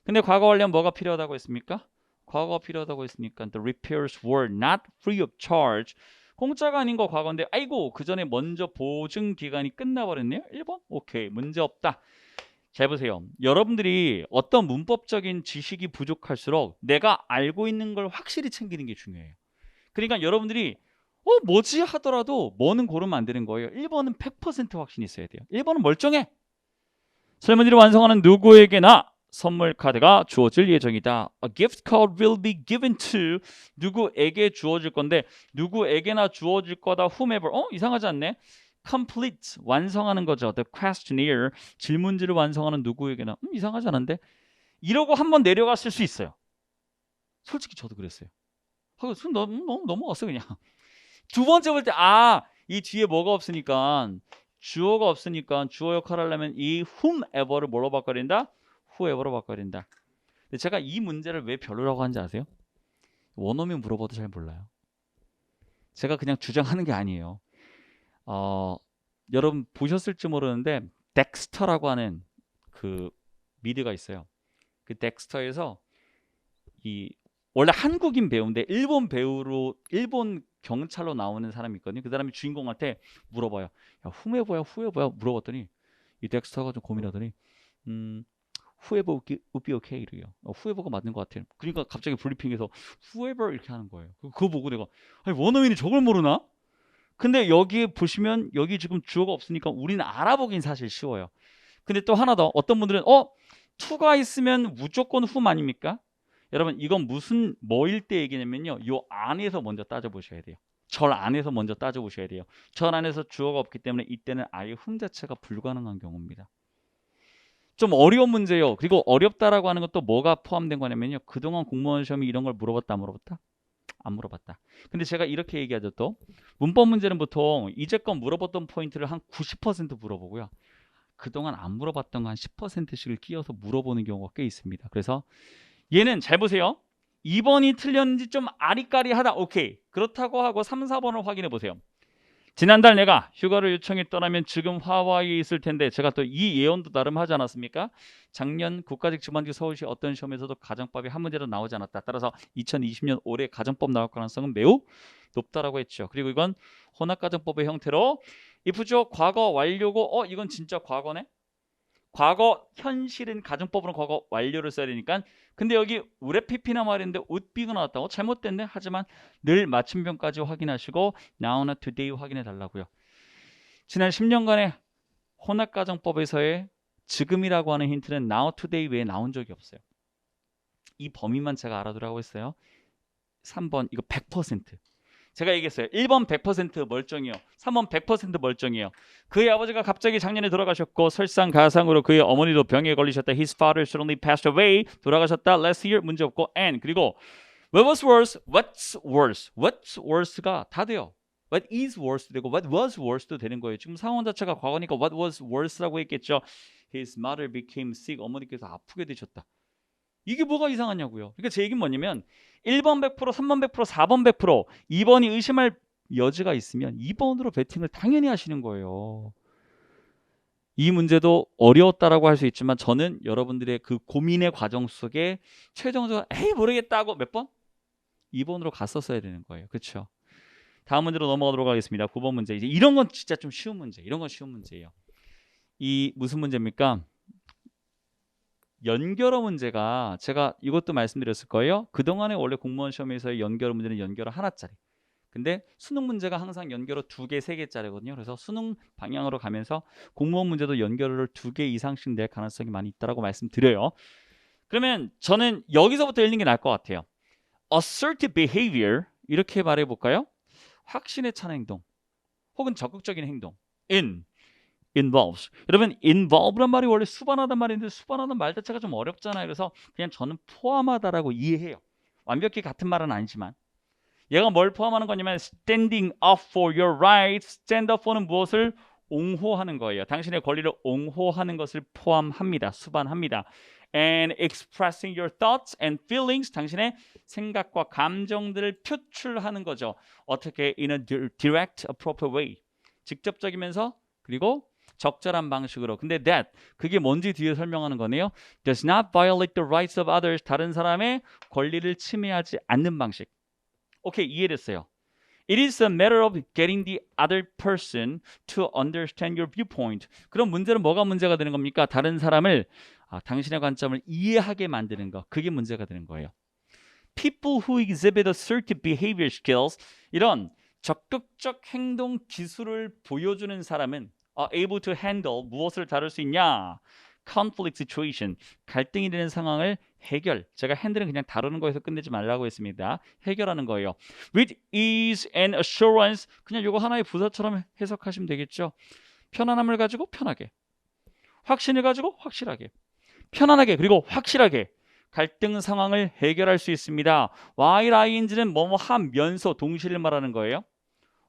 근데 과거 완료는 뭐가 필요하다고 했습니까? 과거가 필요하다고 했으니까 the repairs were not free of charge. 공짜가 아닌 거 과거인데 아이고 그 전에 먼저 보증 기간이 끝나버렸네요. 1번? 오케이 문제 없다. 잘 보세요. 여러분들이 어떤 문법적인 지식이 부족할수록 내가 알고 있는 걸 확실히 챙기는 게 중요해요. 그러니까 여러분들이 뭐지 하더라도 뭐는 고르면 안 되는 거예요. 1번은 100% 확신이 있어야 돼요. 1번은 멀쩡해. 설문지를 완성하는 누구에게나 선물 카드가 주어질 예정이다. A gift card will be given to 누구에게 주어질 건데 누구에게나 주어질 거다. whomever. 이상하지 않네. complete 완성하는 거죠. The questionnaire 질문지를 완성하는 누구에게나 이상하지 않은데 이러고 한번 내려갔을 수 있어요. 솔직히 저도 그랬어요. 손 너무 넘어갔어 그냥. 두 번째 볼 때 이 뒤에 뭐가 없으니까 주어가 없으니까 주어 역할을 하려면 이 whomever를 뭐로 바꿔야 된다? whoever로 바꿔야 된다. 근데 제가 이 문제를 왜 별로라고 하는지 아세요? 원어민 물어봐도 잘 몰라요. 제가 그냥 주장하는 게 아니에요. 여러분 보셨을지 모르는데 덱스터라고 하는 그 미드가 있어요. 그 덱스터에서 원래 한국인 배우인데 일본 경찰로 나오는 사람이 있거든요. 그 사람이 주인공한테 물어봐요. 야, 후메버야 물어봤더니 이 덱스터가 좀 고민하더니 whoever would be okay 이래요. whoever가 맞는 것 같아요. 그러니까 갑자기 브리핑에서 whoever 이렇게 하는 거예요. 그거 보고 내가 원어민이 저걸 모르나? 근데 여기 보시면 여기 지금 주어가 없으니까 우리는 알아보긴 사실 쉬워요. 근데 또 하나 더 어떤 분들은 to가 있으면 무조건 whom 아닙니까? 여러분 이건 뭐일 때 얘기냐면요. 요 안에서 먼저 따져보셔야 돼요. 절 안에서 먼저 따져보셔야 돼요. 절 안에서 주어가 없기 때문에 이때는 아예 whom 자체가 불가능한 경우입니다. 좀 어려운 문제예요. 그리고 어렵다라고 하는 것도 뭐가 포함된 거냐면요. 그동안 공무원 시험이 이런 걸 물어봤다 안 물어봤다? 안 물어봤다. 근데 제가 이렇게 얘기하죠. 또 문법 문제는 보통 이제껏 물어봤던 포인트를 한 90% 물어보고요. 그동안 안 물어봤던 거 한 10%씩을 끼워서 물어보는 경우가 꽤 있습니다. 그래서 얘는 잘 보세요. 2번이 틀렸는지 좀 아리까리하다. 오케이. 그렇다고 하고 3, 4번을 확인해 보세요. 지난달 내가 휴가를 요청해 떠나면 지금 하와이에 있을 텐데 제가 또 이 예언도 나름 하지 않았습니까? 작년 국가직 지방직 서울시 어떤 시험에서도 가정법이 한 문제도 나오지 않았다. 따라서 2020년 올해 가정법 나올 가능성은 매우 높다라고 했죠. 그리고 이건 혼합가정법의 형태로 if죠. 과거 완료고 이건 진짜 과거네. 과거 현실은 가정법으로 과거 완료를 써야 되니까 근데 여기 우레피피나 말인데 would-be가 나왔다고 잘못됐네. 하지만 늘 맞춤형까지 확인하시고 now나 today 확인해 달라고요. 지난 10년간의 혼합가정법에서의 지금이라고 하는 힌트는 now, today 외에 나온 적이 없어요. 이 범위만 제가 알아두라고 했어요. 3번 이거 100%. 제가 얘기했어요. 1번 100% 멀쩡해요. 3번 100% 멀쩡해요. 그의 아버지가 갑자기 작년에 돌아가셨고 설상가상으로 그의 어머니도 병에 걸리셨다. His father suddenly passed away. 돌아가셨다. Last year 문제 없고 and 그리고 what was worse? What's worse? What's worse가 다 돼요. What is worse 되고 what was worse도 되는 거예요. 지금 상황 자체가 과거니까 what was worse라고 했겠죠. His mother became sick. 어머니께서 아프게 되셨다. 이게 뭐가 이상하냐고요. 그러니까 제 얘기는 뭐냐면 1번 100%, 3번 100%, 4번 100%, 2번이 의심할 여지가 있으면 2번으로 베팅을 당연히 하시는 거예요. 이 문제도 어려웠다라고 할 수 있지만 저는 여러분들의 그 고민의 과정 속에 최종적으로 에이 모르겠다고 몇 번? 2번으로 갔었어야 되는 거예요. 그렇죠? 다음 문제로 넘어가도록 하겠습니다. 9번 문제. 이제 이런 건 진짜 좀 쉬운 문제. 이런 건 쉬운 문제예요. 이 무슨 문제입니까? 연결어 문제가 제가 이것도 말씀드렸을 거예요. 그동안에 원래 공무원 시험에서의 연결어 문제는 연결어 하나짜리. 근데 수능 문제가 항상 연결어 2개, 3개짜리거든요. 그래서 수능 방향으로 가면서 공무원 문제도 연결어를 2개 이상씩 낼 가능성이 많이 있다고 말씀드려요. 그러면 저는 여기서부터 읽는 게 나을 것 같아요. Assertive behavior 이렇게 말해볼까요? 확신에 찬 행동 혹은 적극적인 행동 involves. 여러분 involve란 말이 원래 수반하단 말인데 수반하는 말 자체가 좀 어렵잖아요. 그래서 그냥 저는 포함하다라고 이해해요. 완벽히 같은 말은 아니지만 얘가 뭘 포함하는 거냐면 standing up for your rights. stand up for는 무엇을? 옹호하는 거예요. 당신의 권리를 옹호하는 것을 포함합니다. 수반합니다. And expressing your thoughts and feelings. 당신의 생각과 감정들을 표출하는 거죠. 어떻게? In a direct, appropriate way. 직접적이면서 그리고 적절한 방식으로. 근데 that 그게 뭔지 뒤에 설명하는 거네요. Does not violate the rights of others. 다른 사람의 권리를 침해하지 않는 방식. 오케이, 이해됐어요. It is a matter of getting the other person to understand your viewpoint. 그럼 문제는 뭐가 문제가 되는 겁니까? 다른 사람을 당신의 관점을 이해하게 만드는 거. 그게 문제가 되는 거예요. People who exhibit assertive behavior skills 이런 적극적 행동 기술을 보여주는 사람은 able to handle 무엇을 다룰 수 있냐? conflict situation 갈등이 되는 상황을 해결. 제가 handle은 그냥 다루는 거에서 끝내지 말라고 했습니다. 해결하는 거예요. With ease and assurance 그냥 이거 하나의 부사처럼 해석하시면 되겠죠. 편안함을 가지고 편하게, 확신을 가지고 확실하게, 편안하게 그리고 확실하게 갈등 상황을 해결할 수 있습니다. while ing는 뭐뭐 하면서 동시를 말하는 거예요.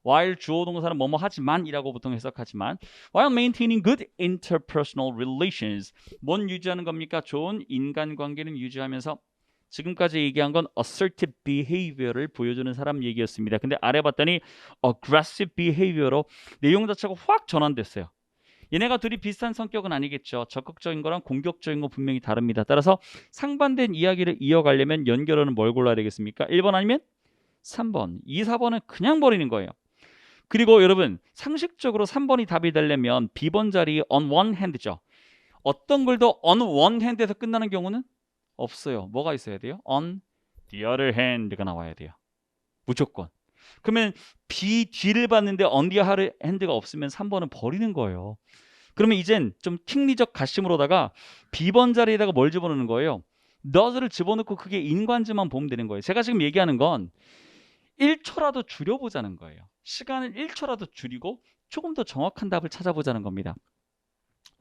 while 주어 동사는 뭐뭐 하지만 이라고 보통 해석하지만 while maintaining good interpersonal relations 뭔 유지하는 겁니까? 좋은 인간관계는 유지하면서 지금까지 얘기한 건 assertive behavior를 보여주는 사람 얘기였습니다. 근데 아래 봤더니 aggressive behavior로 내용 자체가 확 전환됐어요. 얘네가 둘이 비슷한 성격은 아니겠죠. 적극적인 거랑 공격적인 거 분명히 다릅니다. 따라서 상반된 이야기를 이어가려면 연결어는 뭘 골라야 되겠습니까? 1번 아니면 3번. 2, 4번은 그냥 버리는 거예요. 그리고 여러분 상식적으로 3번이 답이 되려면 B번 자리 on one hand죠. 어떤 글도 on one hand에서 끝나는 경우는 없어요. 뭐가 있어야 돼요? on the other hand가 나와야 돼요. 무조건. 그러면 B, D를 봤는데 on the other hand가 없으면 3번은 버리는 거예요. 그러면 이젠 좀 킹리적 가심으로다가 B번 자리에다가 뭘 집어넣는 거예요? does를 집어넣고 그게 인관지만 보면 되는 거예요. 제가 지금 얘기하는 건 1초라도 줄여보자는 거예요. 시간을 1초라도 줄이고 조금 더 정확한 답을 찾아보자는 겁니다.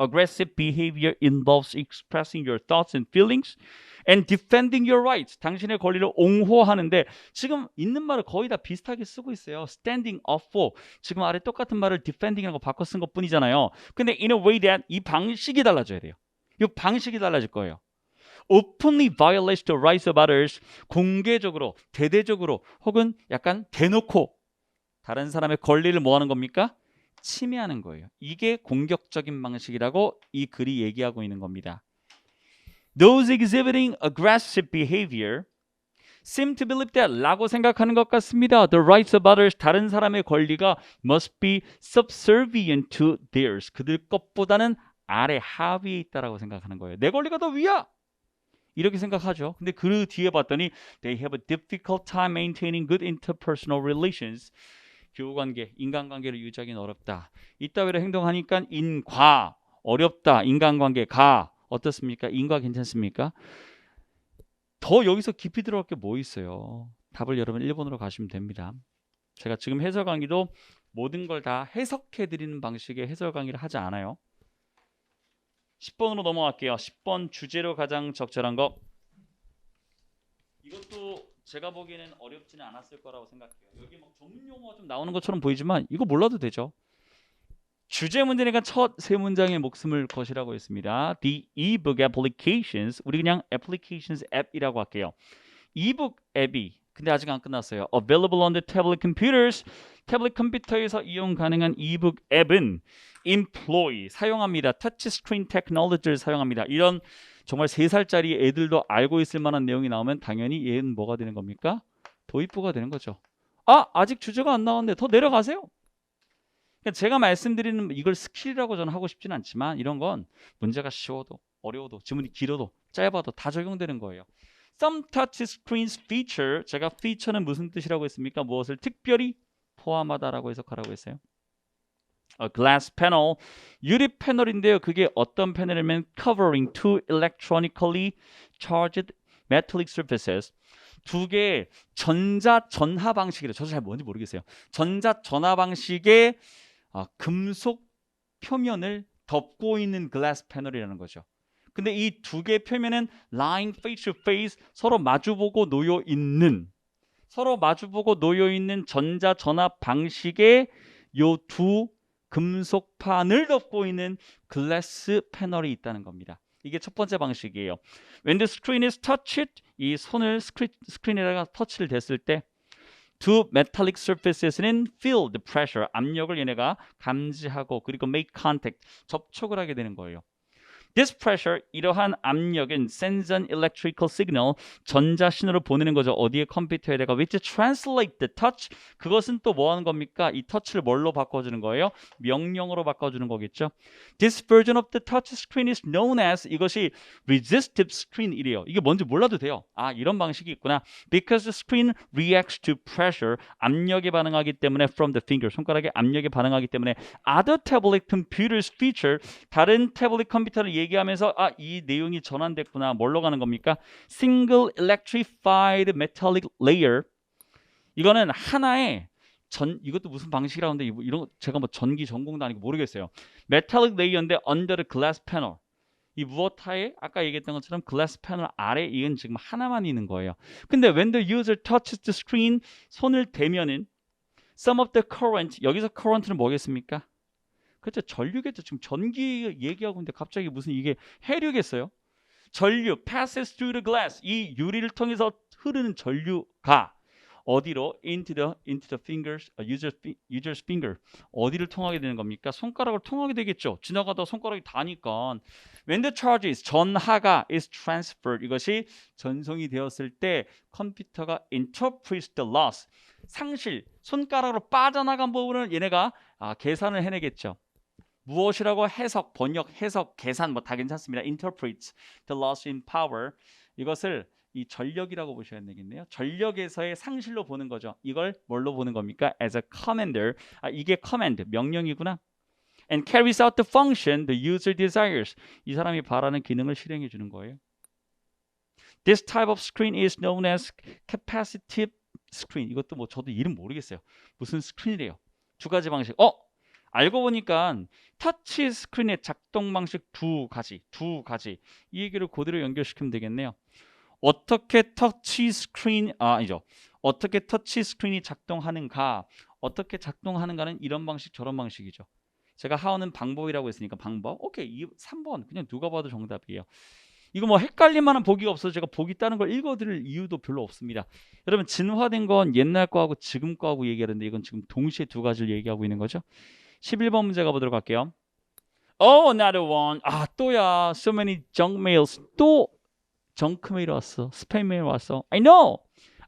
Aggressive behavior involves expressing your thoughts and feelings and defending your rights. 당신의 권리를 옹호하는데 지금 있는 말을 거의 다 비슷하게 쓰고 있어요. Standing up for. 지금 아래 똑같은 말을 defending이라고 바꿔 쓴 것뿐이잖아요. 근데 in a way that 이 방식이 달라져야 돼요. 이 방식이 달라질 거예요. openly violates the rights of others. 공개적으로, 대대적으로 혹은 약간 대놓고 다른 사람의 권리를 뭐 하는 겁니까? 침해하는 거예요. 이게 공격적인 방식이라고 이 글이 얘기하고 있는 겁니다. Those exhibiting aggressive behavior seem to believe that 라고 생각하는 것 같습니다. The rights of others 다른 사람의 권리가 must be subservient to theirs. 그들 것보다는 아래 하위에 있다라고 생각하는 거예요. 내 권리가 더 위야. 이렇게 생각하죠. 근데 그 뒤에 봤더니 they have a difficult time maintaining good interpersonal relations. 교우관계, 인간관계를 유지하기는 어렵다. 이따위로 행동하니까 인과 어렵다. 인간관계가 어떻습니까? 인과 괜찮습니까? 더 여기서 깊이 들어갈 게 뭐 있어요? 답을 여러분 1번으로 가시면 됩니다. 제가 지금 해설 강의도 모든 걸 다 해석해 드리는 방식의 해설 강의를 하지 않아요. 10번으로 넘어갈게요. 10번 주제로 가장 적절한 거. 이것도 제가 보기에는 어렵지는 않았을 거라고 생각해요. 여기 막 전문 용어가 좀 나오는 것처럼 보이지만 이거 몰라도 되죠. 주제 문제니까 첫 세 문장에 목숨을 것이라고 했습니다. The ebook applications, 우리 그냥 applications 앱이라고 할게요. 이북 앱이 근데 아직 안 끝났어요. Available on the tablet computers, 태블릿 컴퓨터에서 이용 가능한 이북 앱은 employ, 사용합니다. 터치스크린 테크놀로지를 사용합니다. 이런 정말 3살짜리 애들도 알고 있을 만한 내용이 나오면 당연히 얘는 뭐가 되는 겁니까? 도입부가 되는 거죠. 아, 아직 주제가 안 나왔는데 더 내려가세요. 그러니까 제가 말씀드리는 이걸 스킬이라고 저는 하고 싶진 않지만 이런 건 문제가 쉬워도 어려워도 지문이 길어도 짧아도 다 적용되는 거예요. Some touch screens feature, 제가 feature는 무슨 뜻이라고 했습니까? 무엇을 특별히 포함하다라고 해석하라고 했어요. A glass panel, 유리 패널인데요. 그게 어떤 패널이면 covering two electronically charged metallic surfaces. 두 개의 전자 전하 방식이래요. 저도 잘 뭔지 모르겠어요. 전자 전하 방식의 금속 표면을 덮고 있는 글라스 패널이라는 거죠. 근데 이 두 개의 표면은 lying face to face, 서로 마주보고 놓여 있는 전자 전하 방식의 요 두 금속판을 덮고 있는 글라스 패널이 있다는 겁니다. 이게 첫 번째 방식이에요. When the screen is touched, 이 손을 스크린에다가 터치를 됐을 때 two metallic surfaces는 feel the pressure, 압력을 얘네가 감지하고 그리고 make contact, 접촉을 하게 되는 거예요. This pressure, 이러한 압력은 sends an electrical signal, 전자 신호를 보내는 거죠. 어디에? 컴퓨터에다가 which translate the touch, 그것은 또 뭐 하는 겁니까? 이 터치를 뭘로 바꿔주는 거예요? 명령어로 바꿔주는 거겠죠. This version of the touch screen is known as, 이것이 resistive screen이래요. 이게 뭔지 몰라도 돼요. 아, 이런 방식이 있구나. Because the screen reacts to pressure, 압력에 반응하기 때문에 from the finger, 손가락에 압력에 반응하기 때문에 other tablet computers feature, 다른 태블릿 컴퓨터를 얘기하면서 이 내용이 전환됐구나. 뭘로 가는 겁니까? Single electrified metallic layer. 이거는 하나의 이것도 무슨 방식이라고 하는데 이런 제가 뭐 전기 전공도 아니고 모르겠어요. metallic layer인데 under the glass panel. 이 무엇하에 아까 얘기했던 것처럼 글라스 패널 아래 이건 지금 하나만 있는 거예요. 근데 when the user touches the screen, 손을 대면은 some of the current, 여기서 current는 뭐겠습니까? 그렇죠. 전류겠죠. 지금 전기 얘기하고 있는데 갑자기 무슨 이게 해류겠어요? 전류 passes through the glass. 이 유리를 통해서 흐르는 전류가 어디로? into the fingers, user's finger. 어디를 통하게 되는 겁니까? 손가락을 통하게 되겠죠. 지나가다 손가락이 닿으니까. When the charge is, 전하가 is transferred. 이것이 전송이 되었을 때 컴퓨터가 interprets the loss. 상실, 손가락으로 빠져나간 부분을 얘네가 계산을 해내겠죠. 무엇이라고? 해석, 번역, 해석, 계산 뭐 다 괜찮습니다. interprets the loss in power. 이것을 이 전력이라고 보셔야 되겠네요. 전력에서의 상실로 보는 거죠. 이걸 뭘로 보는 겁니까? As a commander. 이게 command, 명령이구나. And carries out the function the user desires. 이 사람이 바라는 기능을 실행해 주는 거예요. This type of screen is known as capacitive screen. 이것도 뭐 저도 이름 모르겠어요. 무슨 스크린이래요. 두 가지 방식. 알고 보니까 터치 스크린의 작동 방식 두 가지. 이 얘기를 그대로 연결시키면 되겠네요. 어떻게 터치 스크린이 작동하는가, 어떻게 작동하는가는 이런 방식 저런 방식이죠. 제가 하는 방법이라고 했으니까 방법. 오케이, 3번 그냥 누가 봐도 정답이에요. 이거 뭐 헷갈릴 만한 보기가 없어서 제가 보기 따는 걸 읽어드릴 이유도 별로 없습니다. 여러분, 진화된 건 옛날 거하고 지금 거하고 얘기하는데 이건 지금 동시에 두 가지를 얘기하고 있는 거죠. 11번 문제 가보도록 할게요. Another one. 또야. So many junk mails. 또 정크 메일 왔어. 스팸 메일 왔어. I know.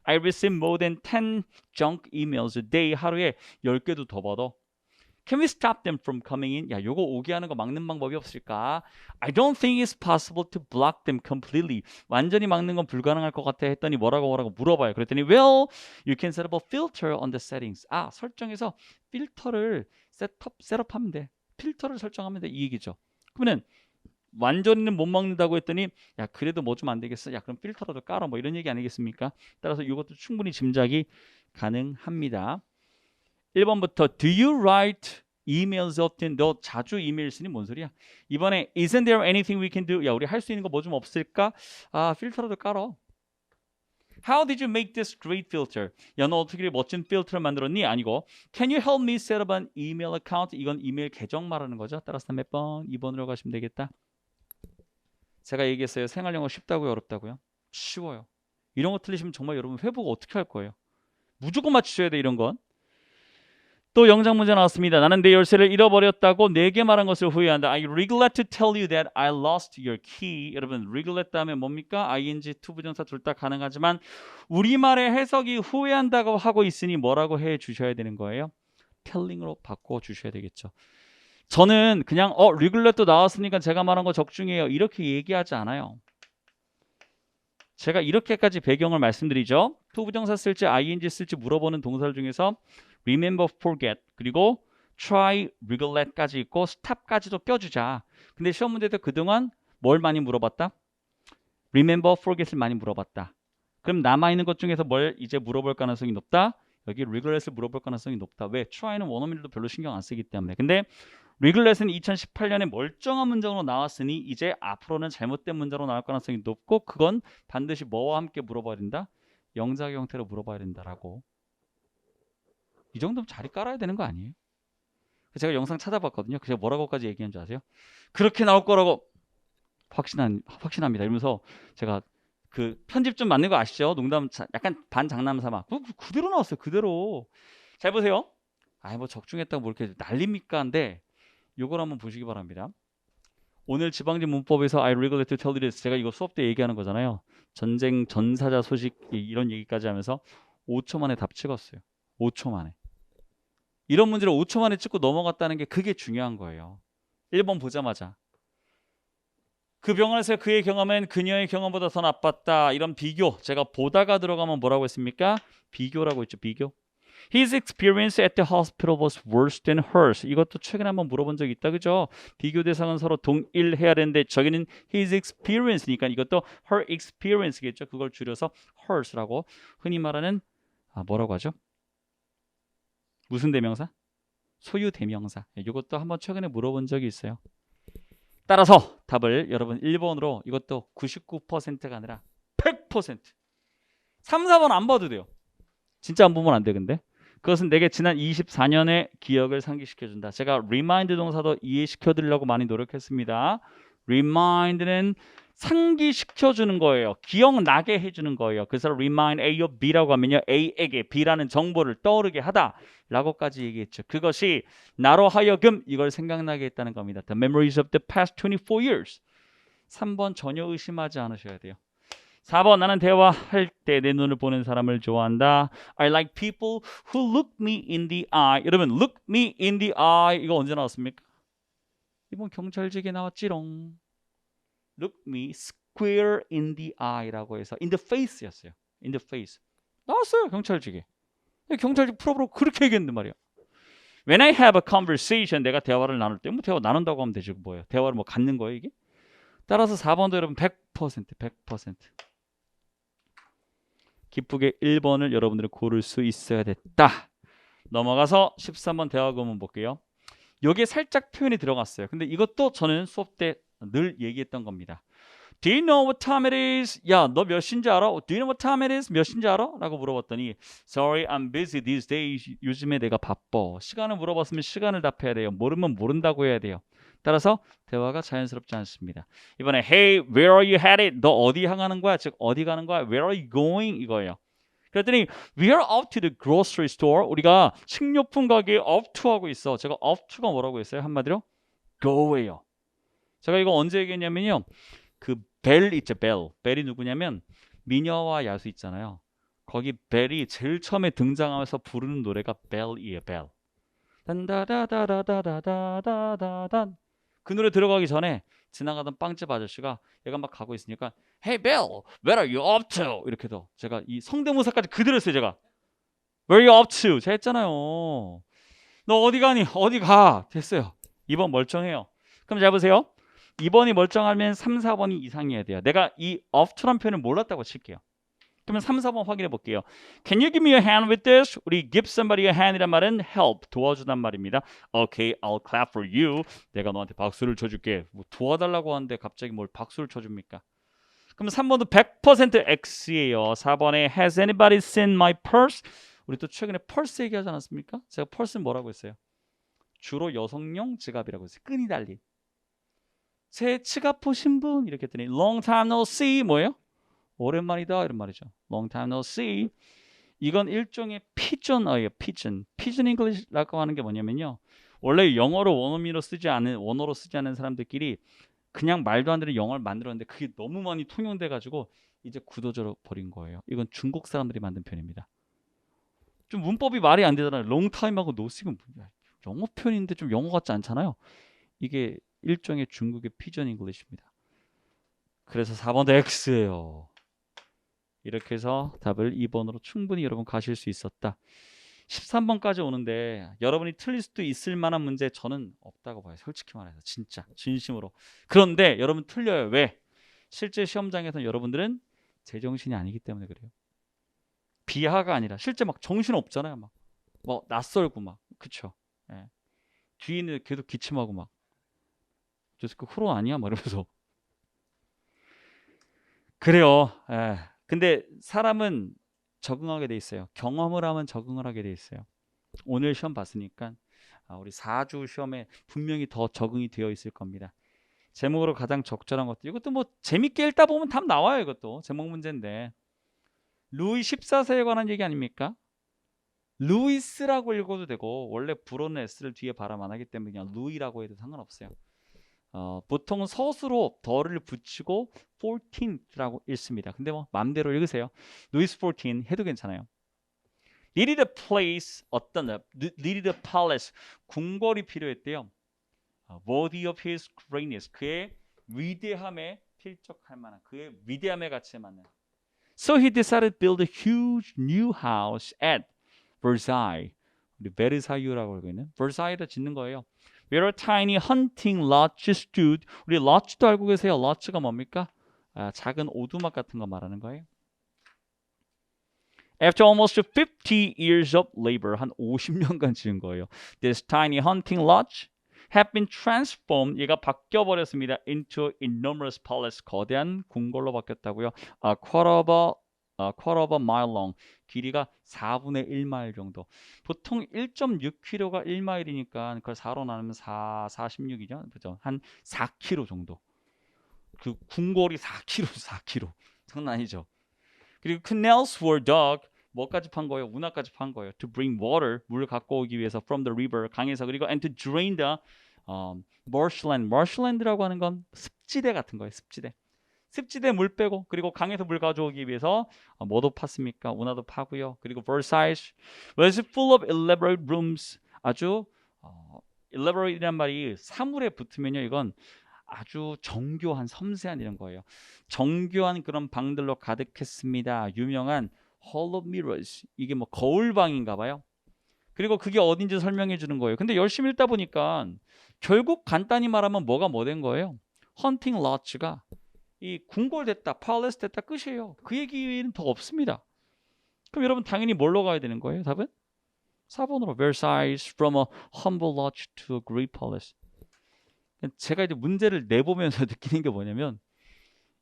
I receive more than 10 junk emails a day. 하루에 10개도 더 받아. Can we stop them from coming in? 야, 요거 오게 하는 거 막는 방법이 없을까? I don't think it's possible to block them completely. 완전히 막는 건 불가능할 것 같아 했더니 뭐라고 물어봐요. 그랬더니 well, you can set up a filter on the settings. 설정에서 필터를 셋업하면 돼. 필터를 설정하면 돼. 이 얘기죠. 그러면 완전히는 못 막는다고 했더니 야, 그래도 뭐 좀 안 되겠어? 야, 그럼 필터라도 깔아. 뭐 이런 얘기 아니겠습니까? 따라서 이것도 충분히 짐작이 가능합니다. 1번부터 Do you write emails often? 너 자주 이메일 쓰니? 뭔 소리야? 이번에 Isn't there anything we can do? 야, 우리 할 수 있는 거 뭐 좀 없을까? 아, 필터라도 깔아. How did you make this great filter? 야, 너 어떻게 멋진 필터를 만들었니? 아니고 Can you help me set up an email account? 이건 이메일 계정 말하는 거죠. 따라서 몇 번? 2번으로 가시면 되겠다. 제가 얘기했어요. 생활영어 쉽다고요? 어렵다고요? 쉬워요. 이런 거 틀리시면 정말 여러분 회복 어떻게 할 거예요? 무조건 맞추셔야 돼, 이런 건. 또 영장 문제 나왔습니다. 나는 내 열쇠를 잃어버렸다고 내게 말한 것을 후회한다. I regret to tell you that I lost your key. 여러분, regret 다음에 뭡니까? ing, 투부정사 둘 다 가능하지만 우리말의 해석이 후회한다고 하고 있으니 뭐라고 해 주셔야 되는 거예요? telling으로 바꿔 주셔야 되겠죠. 저는 그냥 regret도 나왔으니까 제가 말한 거 적중해요. 이렇게 얘기하지 않아요. 제가 이렇게까지 배경을 말씀드리죠. 투부정사 쓸지 ing 쓸지 물어보는 동사 중에서 remember, forget, 그리고 try, regret까지 있고 stop까지도 껴주자. 근데 시험 문제 때 그동안 뭘 많이 물어봤다? remember, forget을 많이 물어봤다. 그럼 남아있는 것 중에서 뭘 이제 물어볼 가능성이 높다? 여기 regret을 물어볼 가능성이 높다. 왜? try는 원어민들도 별로 신경 안 쓰기 때문에. 근데 regret은 2018년에 멀쩡한 문장으로 나왔으니 이제 앞으로는 잘못된 문장으로 나올 가능성이 높고 그건 반드시 뭐와 함께 물어봐야 된다? 영작 형태로 물어봐야 된다라고. 이 정도면 자리 깔아야 되는 거 아니에요? 제가 영상 찾아봤거든요. 제가 뭐라고까지 얘기한 줄 아세요? 그렇게 나올 거라고 확신합니다. 이러면서 제가 그 편집 좀 맞는 거 아시죠? 농담 약간 반장난 삼아. 그대로 나왔어요. 그대로. 잘 보세요. 아이 뭐 적중했다고 뭐 이렇게 난립니까? 한데 요걸 한번 보시기 바랍니다. 오늘 지방직 문법에서 I regret to tell you this. 제가 이거 수업 때 얘기하는 거잖아요. 전쟁 전사자 소식 이런 얘기까지 하면서 5초 만에 답 찍었어요. 5초 만에. 이런 문제를 5초 만에 찍고 넘어갔다는 게 그게 중요한 거예요. 1번 보자마자 그 병원에서 그의 경험은 그녀의 경험보다 더 나빴다. 이런 비교. 제가 보다가 들어가면 뭐라고 했습니까? 비교라고 했죠. 비교. His experience at the hospital was worse than hers. 이것도 최근에 한번 물어본 적이 있다. 그죠? 비교 대상은 서로 동일해야 되는데 저기는 his experience니까 이것도 her experience겠죠. 그걸 줄여서 hers라고 흔히 말하는 뭐라고 하죠? 무슨 대명사? 소유 대명사. 이것도 한번 최근에 물어본 적이 있어요. 따라서 답을 여러분 1번으로 이것도 99%가 아니라 100%. 3, 4번 안 봐도 돼요. 진짜 안 보면 안 돼. 근데 그것은 내게 지난 24년의 기억을 상기시켜준다. 제가 remind 동사도 이해시켜드리려고 많이 노력했습니다. remind는 상기시켜주는 거예요. 기억나게 해주는 거예요. 그래서 remind A or B라고 하면요. A에게 B라는 정보를 떠오르게 하다 라고까지 얘기했죠. 그것이 나로 하여금 이걸 생각나게 했다는 겁니다. The memories of the past 24 years. 3번 전혀 의심하지 않으셔야 돼요. 4번 나는 대화할 때 내 눈을 보는 사람을 좋아한다. I like people who look me in the eye. 여러분 look me in the eye 이거 언제 나왔습니까? 이번 경찰직에 나왔지롱. Look me square in the eye라고 해서 in the face였어요. in the face. 나왔어요. 경찰직에. 경찰직 풀어보라고 그렇게 얘기했는데 말이야. When I have a conversation 내가 대화를 나눌 때 뭐 대화 나눈다고 하면 되지 뭐예요. 대화를 뭐 갖는 거예요 이게? 따라서 4번도 여러분 100%. 기쁘게 1번을 여러분들이 고를 수 있어야 됐다. 넘어가서 13번 대화구문 볼게요. 여기에 살짝 표현이 들어갔어요. 근데 이것도 저는 수업 때 늘 얘기했던 겁니다. Do you know what time it is? 야, 너 몇 시인지 알아? Do you know what time it is? 몇 시인지 알아? 라고 물어봤더니 Sorry, I'm busy these days. 요즘에 내가 바빠. 시간을 물어봤으면 시간을 답해야 돼요. 모르면 모른다고 해야 돼요. 따라서 대화가 자연스럽지 않습니다. 이번에 Hey, where are you headed? 너 어디 향하는 거야? 즉 어디 가는 거야? Where are you going? 이거예요. 그랬더니 We are up to the grocery store. 우리가 식료품 가게에 up to 하고 있어. 제가 up to가 뭐라고 했어요? 한마디로 go예요. 제가 이거 언제 얘기했냐면요. 그 벨 있죠. 벨이 누구냐면 미녀와 야수 있잖아요. 거기 벨이 제일 처음에 등장하면서 부르는 노래가 벨이에요. 벨. 단다다다다다다다단. 그 노래 들어가기 전에 지나가던 빵집 아저씨가 얘가 막 가고 있으니까 Hey Bell, where are you up to? 이렇게도 제가 이 성대모사까지 그대로 했어요. 제가 Where are you up to? 제가 했잖아요. 너 어디 가니? 어디 가? 됐어요. 2번 멀쩡해요. 그럼 잘 보세요. 2번이 멀쩡하면 3, 4번이 이상해야 돼요. 내가 이 up to란 표현을 몰랐다고 칠게요. 그러면 3, 4번 확인해 볼게요. Can you give me a hand with this? 우리 give somebody a hand이란 말은 help, 도와주단 말입니다. Okay, I'll clap for you. 내가 너한테 박수를 쳐줄게. 뭐 도와달라고 하는데 갑자기 뭘 박수를 쳐줍니까? 그럼 3번도 100% X예요. 4번에 Has anybody seen my purse? 우리 또 최근에 펄스 얘기하지 않았습니까? 제가 펄스는 뭐라고 했어요? 주로 여성용 지갑이라고 했어요. 끈이 달린. 새 지갑 보신 분? 이렇게 했더니 Long time no see 뭐예요? 오랜만이다 이런 말이죠. Long time no see. 이건 일종의 피전어예요. 피전. 피전 잉글리시라고 하는 게 뭐냐면요. 원래 영어로 원어로 쓰지 않은 사람들끼리 그냥 말도 안 되는 영어를 만들었는데 그게 너무 많이 통용돼 가지고 이제 굳어져 버린 거예요. 이건 중국 사람들이 만든 표현입니다. 좀 문법이 말이 안 되잖아요. long time하고 no see는 영어 표현인데 좀 영어 같지 않잖아요. 이게 일종의 중국의 피전 잉글리시입니다. 그래서 4번도 X예요. 이렇게 해서 답을 2번으로 충분히 여러분 가실 수 있었다. 13번까지 오는데 여러분이 틀릴 수도 있을 만한 문제 저는 없다고 봐요. 솔직히 말해서 진짜 진심으로. 그런데 여러분 틀려요. 왜? 실제 시험장에서 여러분들은 제정신이 아니기 때문에 그래요. 비하가 아니라 실제 막 정신 없잖아요. 막 뭐 낯설고 막 그쵸? 예. 뒤에 있는 계속 기침하고 막 저 그 후로 아니야? 막 이러면서 그래요. 예. 근데 사람은 적응하게 돼 있어요. 경험을 하면 적응을 하게 돼 있어요. 오늘 시험 봤으니까 우리 4주 시험에 분명히 더 적응이 되어 있을 겁니다. 제목으로 가장 적절한 것도 이것도 뭐 재밌게 읽다 보면 답 나와요. 이것도 제목 문제인데 루이 14세에 관한 얘기 아닙니까? 루이스라고 읽어도 되고 원래 불어는 S를 뒤에 발음 안 하기 때문에 그냥 루이라고 해도 상관없어요. 보통 서수로 더를 붙이고 14th라고 읽습니다. 근데 뭐 마음대로 읽으세요. 루이스 14 해도 괜찮아요. needed a place needed a palace 궁궐이 필요했대요. worthy of his greatness 그의 위대함에 필적할 만한 그의 위대함에 같이 맞는. So he decided to build a huge new house at Versailles. 우리 베르사유라고 알고 있는 Versailles를 짓는 거예요. Where a tiny hunting lodge stood. 우리 lodge도 알고 계세요? lodge가 뭡니까? 작은 오두막 같은 거 말하는 거예요. After almost 50 years of labor, 한 50년간 지은 거예요. This tiny hunting lodge had been transformed. 얘가 바뀌어 버렸습니다. Into enormous palace. 거대한 궁궐로 바뀌었다고요. quarter of a mile long. 길이가 4분의 1마일 정도. 보통 1.6km가 1마일이니까 그걸 4로 나누면 46이죠. 그죠? 한 4km 정도. 그 궁궐이 4km. 장난 아니죠. 그리고 canals were dug. 뭐까지 판 거예요? 운하까지 판 거예요. To bring water. 물을 갖고 오기 위해서 from the river. 강에서. 그리고 and to drain the marshland. marshland라고 하는 건 습지대 같은 거예요. 습지대 물 빼고 그리고 강에서 물 가져오기 위해서 뭐도 팠습니까? 운하도 파고요. 그리고 Versailles was full of elaborate rooms. 아주 elaborate이란 말이 사물에 붙으면요. 이건 아주 정교한 섬세한 이런 거예요. 정교한 그런 방들로 가득했습니다. 유명한 Hall of Mirrors. 이게 뭐 거울방인가 봐요. 그리고 그게 어딘지 설명해 주는 거예요. 근데 열심히 읽다 보니까 결국 간단히 말하면 뭐가 뭐 된 거예요? 헌팅 lodge가 이 궁궐 됐다, 팔레스 됐다 끝이에요. 그 얘기는 더 없습니다. 그럼 여러분 당연히 뭘로 가야 되는 거예요? 답은 4번으로 Versailles from a humble lodge to a great palace. 제가 이제 문제를 내보면서 느끼는 게 뭐냐면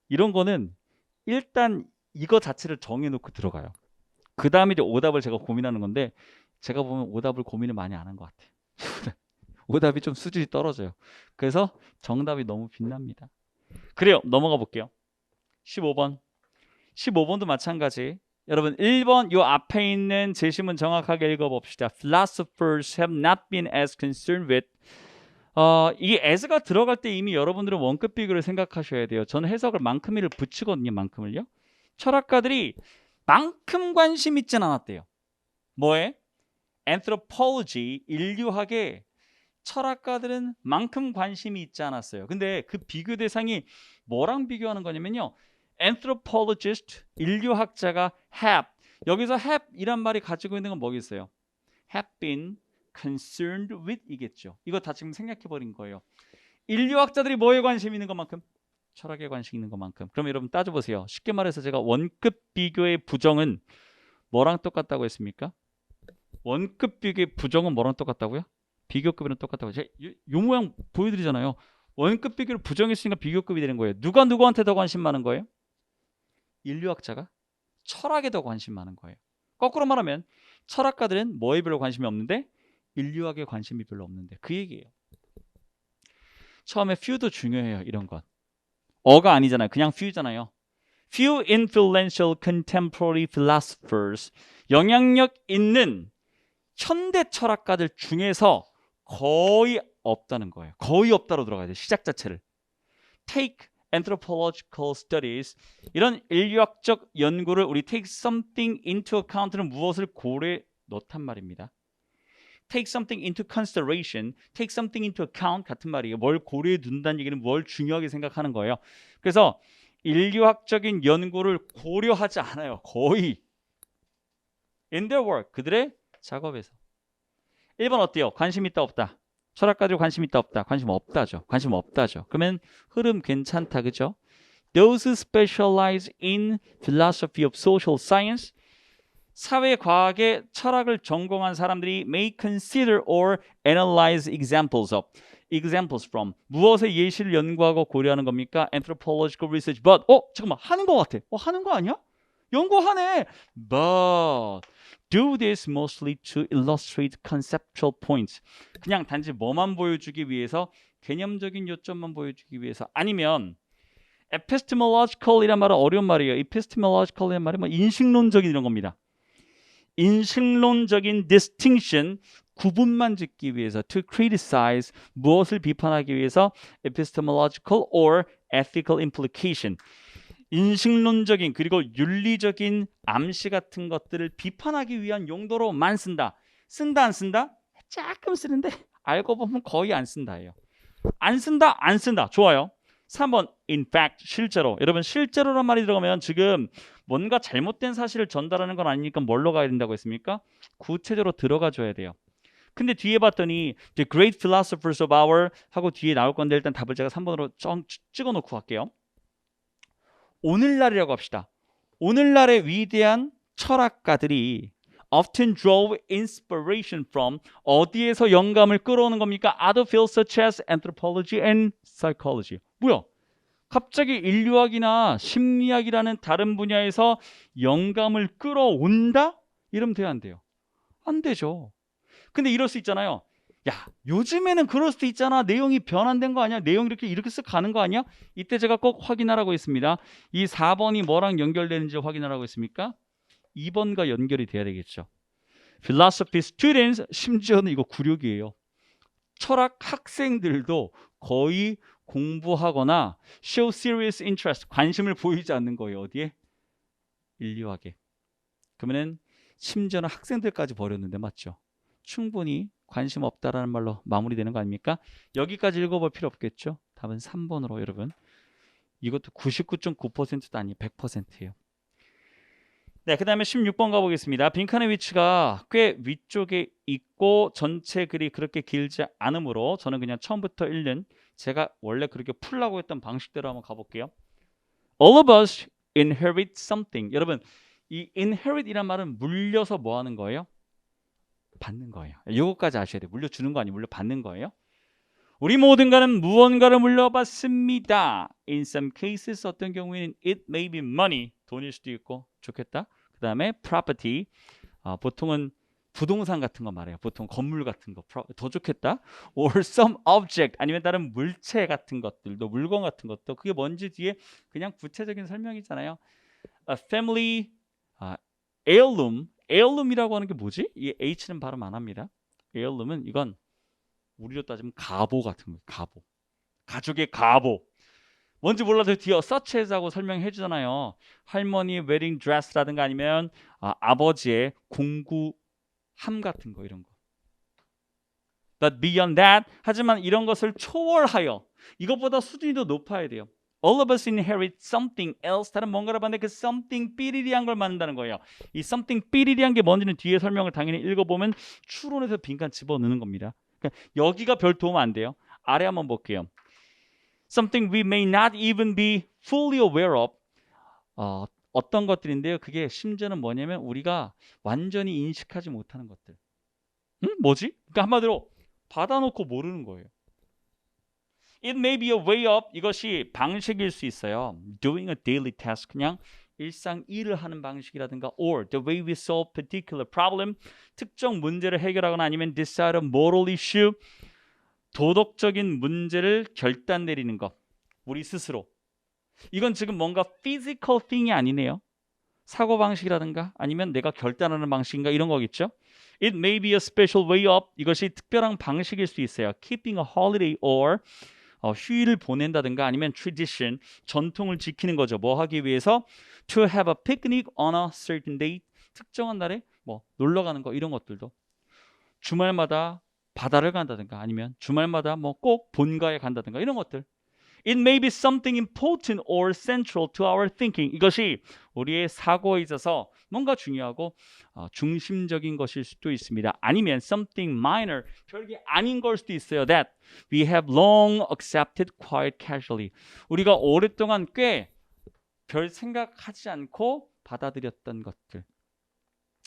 이런 거는 일단 이거 자체를 정해놓고 들어가요. 그 다음에 이제 오답을 제가 고민하는 건데 제가 보면 오답을 고민을 많이 안 한 것 같아요. 오답이 좀 수준이 떨어져요. 그래서 정답이 너무 빛납니다. 그래요. 넘어가 볼게요. 15번. 15번도 마찬가지. 여러분 1번 요 앞에 있는 제시문 정확하게 읽어봅시다. Philosophers have not been as concerned with 이 as가 들어갈 때 이미 여러분들은 원급 비교를 생각하셔야 돼요. 저는 해석을 만큼이를 붙이거든요. 만큼을요. 철학가들이 만큼 관심 있진 않았대요. 뭐에? Anthropology, 인류학에 철학가들은 만큼 관심이 있지 않았어요. 근데 그 비교 대상이 뭐랑 비교하는 거냐면요. Anthropologist, 인류학자가 have, 여기서 have 이란 말이 가지고 있는 건 뭐겠어요? have been concerned with 이겠죠. 이거 다 지금 생략해버린 거예요. 인류학자들이 뭐에 관심 있는 것만큼? 철학에 관심 있는 것만큼. 그럼 여러분 따져보세요. 쉽게 말해서 제가 원급 비교의 부정은 뭐랑 똑같다고 했습니까? 원급 비교의 부정은 뭐랑 똑같다고요? 비교급이랑 똑같다고. 제가 요 모양 보여드리잖아요. 원급 비교를 부정했으니까 비교급이 되는 거예요. 누가 누구한테 더 관심 많은 거예요? 인류학자가 철학에 더 관심 많은 거예요. 거꾸로 말하면 철학가들은 뭐에 별로 관심이 없는데 인류학에 관심이 별로 없는데 그 얘기예요. 처음에 few도 중요해요. 이런 건. 어가 아니잖아요. 그냥 few잖아요. Few influential contemporary philosophers. 영향력 있는 현대 철학가들 중에서 거의 없다는 거예요. 거의 없다로 들어가야 돼요. 시작 자체를. Take anthropological studies. 이런 인류학적 연구를 우리 take something into account는 무엇을 고려에 넣단 말입니다. Take something into consideration, take something into account 같은 말이에요. 뭘 고려해 둔다는 얘기는 뭘 중요하게 생각하는 거예요. 그래서 인류학적인 연구를 고려하지 않아요. 거의. In their work, 그들의 작업에서. 1번 어때요? 관심 있다 없다? 철학가들 관심 있다 없다? 관심 없다죠. 관심 없다죠. 그러면 흐름 괜찮다, 그죠? Those who specialize in philosophy of social science, 사회과학의 철학을 전공한 사람들이 may consider or analyze examples from. 무엇의 예시를 연구하고 고려하는 겁니까? Anthropological research. But 잠깐만, 하는 거 같아. 하는 거 아니야? 연구하네. But do this mostly to illustrate conceptual points. 그냥 단지 뭐만 보여주기 위해서, 개념적인 요점만 보여주기 위해서. 아니면 epistemological이란 말은 어려운 말이에요. epistemological이란 말은 뭐 인식론적인 이런 겁니다. 인식론적인 distinction, 구분만 짓기 위해서, to criticize, 무엇을 비판하기 위해서, epistemological or ethical implication, 인식론적인 그리고 윤리적인 암시 같은 것들을 비판하기 위한 용도로만 쓴다. 쓴다 안 쓴다? 조금 쓰는데 알고 보면 거의 안 쓴다예요. 안 쓴다 안 쓴다. 좋아요. 3번 in fact, 실제로. 여러분 실제로란 말이 들어가면 지금 뭔가 잘못된 사실을 전달하는 건 아니니까 뭘로 가야 된다고 했습니까? 구체적으로 들어가 줘야 돼요. 근데 뒤에 봤더니 The great philosophers of our 하고 뒤에 나올 건데 일단 답을 제가 3번으로 찍어놓고 갈게요. 오늘날이라고 합시다. 오늘날의 위대한 철학가들이 often draw inspiration from, 어디에서 영감을 끌어오는 겁니까? Other fields such as anthropology and psychology. 뭐야? 갑자기 인류학이나 심리학이라는 다른 분야에서 영감을 끌어온다? 이러면 돼요, 안 돼요? 안 되죠. 근데 이럴 수 있잖아요. 야, 요즘에는 그럴 수도 있잖아. 내용이 변환된 거 아니야? 내용 이렇게 쓱 가는 거 아니야? 이때 제가 꼭 확인하라고 했습니다. 이 4번이 뭐랑 연결되는지 확인하라고 했습니까? 2번과 연결이 돼야 되겠죠. Philosophy students, 심지어는 이거 굴욕이에요. 철학 학생들도 거의 공부하거나 show serious interest, 관심을 보이지 않는 거예요. 어디에? 인류학에. 그러면은 심지어는 학생들까지 버렸는데 맞죠? 충분히 관심 없다라는 말로 마무리되는 거 아닙니까? 여기까지 읽어볼 필요 없겠죠? 답은 3번으로 여러분. 이것도 99.9%도 아니에요. 100%예요. 네, 그 다음에 16번 가보겠습니다. 빈칸의 위치가 꽤 위쪽에 있고 전체 글이 그렇게 길지 않으므로 저는 그냥 처음부터 읽는 제가 원래 그렇게 풀라고 했던 방식대로 한번 가볼게요. All of us inherit something. 여러분, 이 inherit이란 말은 물려서 뭐 하는 거예요? 받는 거예요. 이거까지 아셔야 돼요. 물려주는 거 아니고 물려받는 거예요. 우리 모든가는 무언가를 물려받습니다. In some cases, 어떤 경우에는 it may be money, 돈일 수도 있고 좋겠다. 그 다음에 property, 보통은 부동산 같은 거 말해요. 보통 건물 같은 거 더 좋겠다. Or some object, 아니면 다른 물체 같은 것들도, 물건 같은 것도, 그게 뭔지 뒤에 그냥 구체적인 설명이잖아요. A family heirloom, heirloom이라고 하는 게 뭐지? 이 H는 발음 안 합니다. heirloom은 이건 우리로 따지면 가보 같은 거예요. 가보. 가족의 가보. 뭔지 몰라도 뒤에 such as하고 설명해 주잖아요. 할머니 웨딩 드레스라든가 아니면 아버지의 공구함 같은 거, 이런 거. But beyond that, 하지만 이런 것을 초월하여 이것보다 수준이 더 높아야 돼요. All of us inherit something else. 다른 뭔가를 봤는데 그 something 삐리리한 걸 만든다는 거예요. 이 something 삐리리한 게 뭔지는 뒤에 설명을 당연히 읽어보면 추론해서 빈칸 집어넣는 겁니다. 그러니까 여기가 별 도움 안 돼요. 아래 한번 볼게요. something we may not even be fully aware of. 어떤 것들인데요. 그게 심지어는 뭐냐면 우리가 완전히 인식하지 못하는 것들. 뭐지? 그러니까 한마디로 받아놓고 모르는 거예요. It may be a way of, 이것이 방식일 수 있어요. Doing a daily task, 그냥 일상 일을 하는 방식이라든가, or the way we solve particular problem, 특정 문제를 해결하거나 아니면 decide a moral issue, 도덕적인 문제를 결단 내리는 것, 우리 스스로. 이건 지금 뭔가 physical thing이 아니네요. 사고 방식이라든가 아니면 내가 결단하는 방식인가 이런 거겠죠. It may be a special way of, 이것이 특별한 방식일 수 있어요. Keeping a holiday or 휴일을 보낸다든가 아니면 tradition, 전통을 지키는 거죠. 뭐 하기 위해서? To have a picnic on a certain date, 특정한 날에 뭐 놀러 가는 거 이런 것들도. 주말마다 바다를 간다든가 아니면 주말마다 뭐 꼭 본가에 간다든가 이런 것들. It may be something important or central to our thinking. 이것이 우리의 사고에 있어서 뭔가 중요하고 중심적인 것일 수도 있습니다. 아니면 something minor, 별게 아닌 걸 수도 있어요. That we have long accepted quite casually. 우리가 오랫동안 꽤 별 생각하지 않고 받아들였던 것들.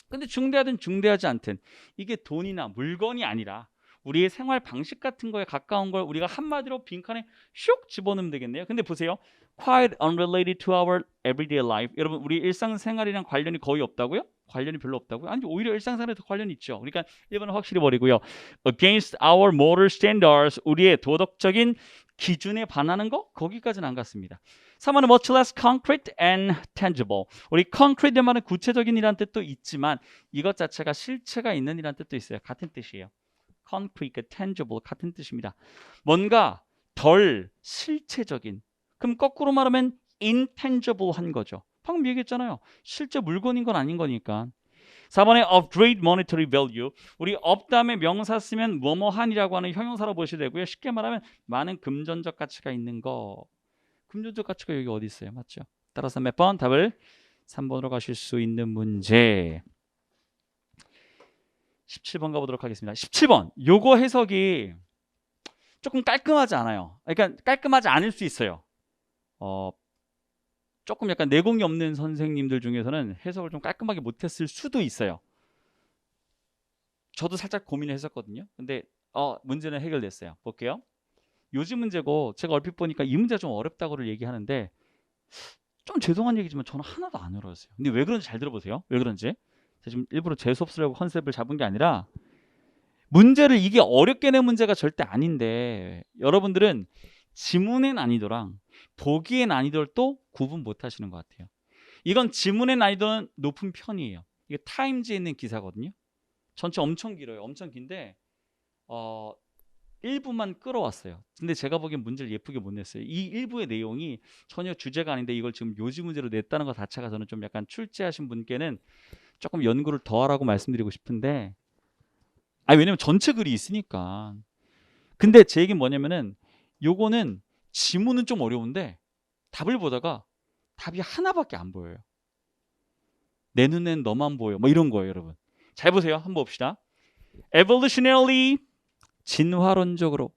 근데 중대하든 중대하지 않든 이게 돈이나 물건이 아니라 우리의 생활 방식 같은 거에 가까운 걸 우리가 한마디로 빈칸에 슉 집어넣으면 되겠네요. 근데 보세요. Quite unrelated to our everyday life. 여러분 우리 일상생활이랑 관련이 거의 없다고요? 관련이 별로 없다고요? 아니 오히려 일상생활에 더 관련이 있죠. 그러니까 1번은 확실히 버리고요. Against our moral standards. 우리의 도덕적인 기준에 반하는 거? 거기까지는 안 갔습니다. 3번은 much less concrete and tangible. 우리 concrete 말은 구체적인 이란 뜻도 있지만 이것 자체가 실체가 있는 이란 뜻도 있어요. 같은 뜻이에요. concrete, tangible 같은 뜻입니다. 뭔가 덜 실체적인. 그럼 거꾸로 말하면 intangible한 거죠. 방금 얘기했잖아요. 실제 물건인 건 아닌 거니까. 4번에 of great monetary value. 우리 of 다음에 명사 쓰면 뭐뭐한이라고 하는 형용사로 보셔도 되고요. 쉽게 말하면 많은 금전적 가치가 있는 거. 금전적 가치가 여기 어디 있어요? 맞죠? 따라서 몇 번? 답을 3번으로 가실 수 있는 문제. 17번 가보도록 하겠습니다. 17번. 요거 해석이 조금 깔끔하지 않아요. 그러니까 깔끔하지 않을 수 있어요. 조금 약간 내공이 없는 선생님들 중에서는 해석을 좀 깔끔하게 못했을 수도 있어요. 저도 살짝 고민을 했었거든요. 근데 문제는 해결됐어요. 볼게요. 요즘 문제고 제가 얼핏 보니까 이 문제가 좀 어렵다고를 얘기하는데 좀 죄송한 얘기지만 저는 하나도 안 어려웠어요. 근데 왜 그런지 잘 들어보세요. 왜 그런지. 제가 지금 일부러 재수 없으려고 컨셉을 잡은 게 아니라 문제를 이게 어렵게 낸 문제가 절대 아닌데 여러분들은 지문의 난이도랑 보기의 난이도를 또 구분 못 하시는 것 같아요. 이건 지문의 난이도는 높은 편이에요. 이게 타임즈에 있는 기사거든요. 전체 엄청 길어요. 엄청 긴데 1부만 끌어왔어요. 근데 제가 보기엔 문제를 예쁘게 못 냈어요. 이 1부의 내용이 전혀 주제가 아닌데 이걸 지금 요지 문제로 냈다는 것 자체가 저는 좀 약간 출제하신 분께는 조금 연구를 더 하라고 말씀드리고 싶은데 왜냐면 전체 글이 있으니까. 근데 제 얘기는 뭐냐면은 요거는 지문은 좀 어려운데 답을 보다가 답이 하나밖에 안 보여요. 내 눈엔 너만 보여. 뭐 이런 거예요, 여러분. 잘 보세요. 한번 봅시다. Evolutionarily, 진화론적으로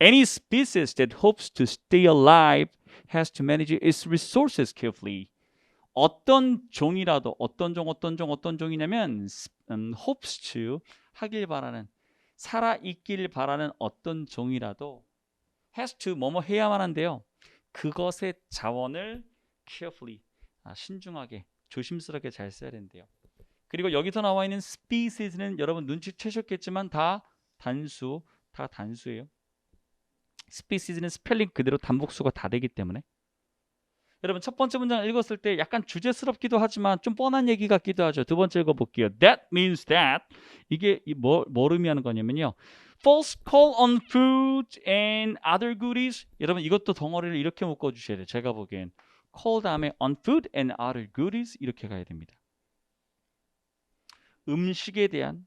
any species that hopes to stay alive has to manage its resources carefully. 어떤 종이라도 어떤 종이냐면 hopes to 하길 바라는 살아 있길 바라는 어떤 종이라도 has to 뭐뭐 해야만 한데요. 그것의 자원을 carefully 신중하게 조심스럽게 잘 써야 된대요. 그리고 여기서 나와 있는 species는 여러분 눈치채셨겠지만 다 단수예요. species는 스펠링 그대로 단복수가 다 되기 때문에 여러분 첫 번째 문장을 읽었을 때 약간 주제스럽기도 하지만 좀 뻔한 얘기 같기도 하죠. 두 번째 읽어볼게요. That means that 이게 뭘 의미하는 거냐면요. False call on food and other goodies. 여러분 이것도 덩어리를 이렇게 묶어주셔야 돼요. 제가 보기엔 call 다음에 on food and other goodies 이렇게 가야 됩니다. 음식에 대한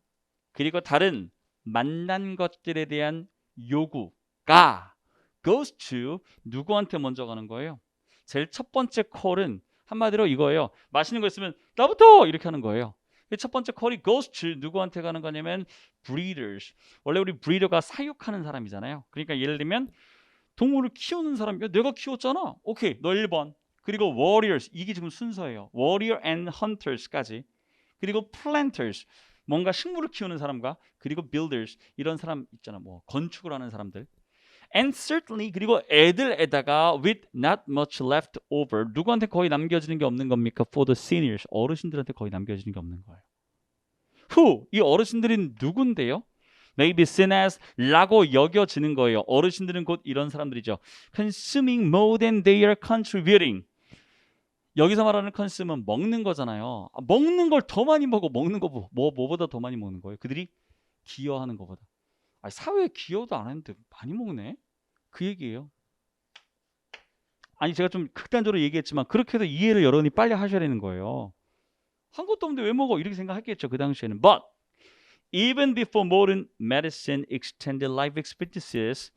그리고 다른 만난 것들에 대한 요구가 goes to 누구한테 먼저 가는 거예요? 제일 첫 번째 콜은 한마디로 이거예요. 맛있는 거 있으면 나부터 이렇게 하는 거예요. 첫 번째 콜이 goes to 누구한테 가는 거냐면 breeders. 원래 우리 breeder가 사육하는 사람이잖아요. 그러니까 예를 들면 동물을 키우는 사람, 야, 내가 키웠잖아. 오케이, 너 1번. 그리고 warriors, 이게 지금 순서예요. warrior and hunters까지. 그리고 planters, 뭔가 식물을 키우는 사람과, 그리고 builders, 이런 사람 있잖아. 뭐 건축을 하는 사람들. And certainly, 그리고 애들에다가 with not much left over, 누구한테 거의 남겨지는 게 없는 겁니까? For the seniors, 어르신들한테 거의 남겨지는 게 없는 거예요. Who, 이 어르신들은 누군데요? May be seen as 라고 여겨지는 거예요. 어르신들은 곧 이런 사람들이죠. Consuming more than they are contributing. 여기서 말하는 컨슘은 먹는 거잖아요. 먹는 걸 더 많이 먹어. 먹는 거 뭐보다 더 많이 먹는 거예요. 그들이 기여하는 것보다. 사회에 기여도 안 했는데 많이 먹네. 그 얘기예요. 아니 제가 좀 극단적으로 얘기했지만 그렇게 해도 이해를 여러분이 빨리 하셔야 되는 거예요. 한 것도 없는데 왜 먹어? 이렇게 생각했겠죠. 그 당시에는. But even before modern medicine extended life expectancies,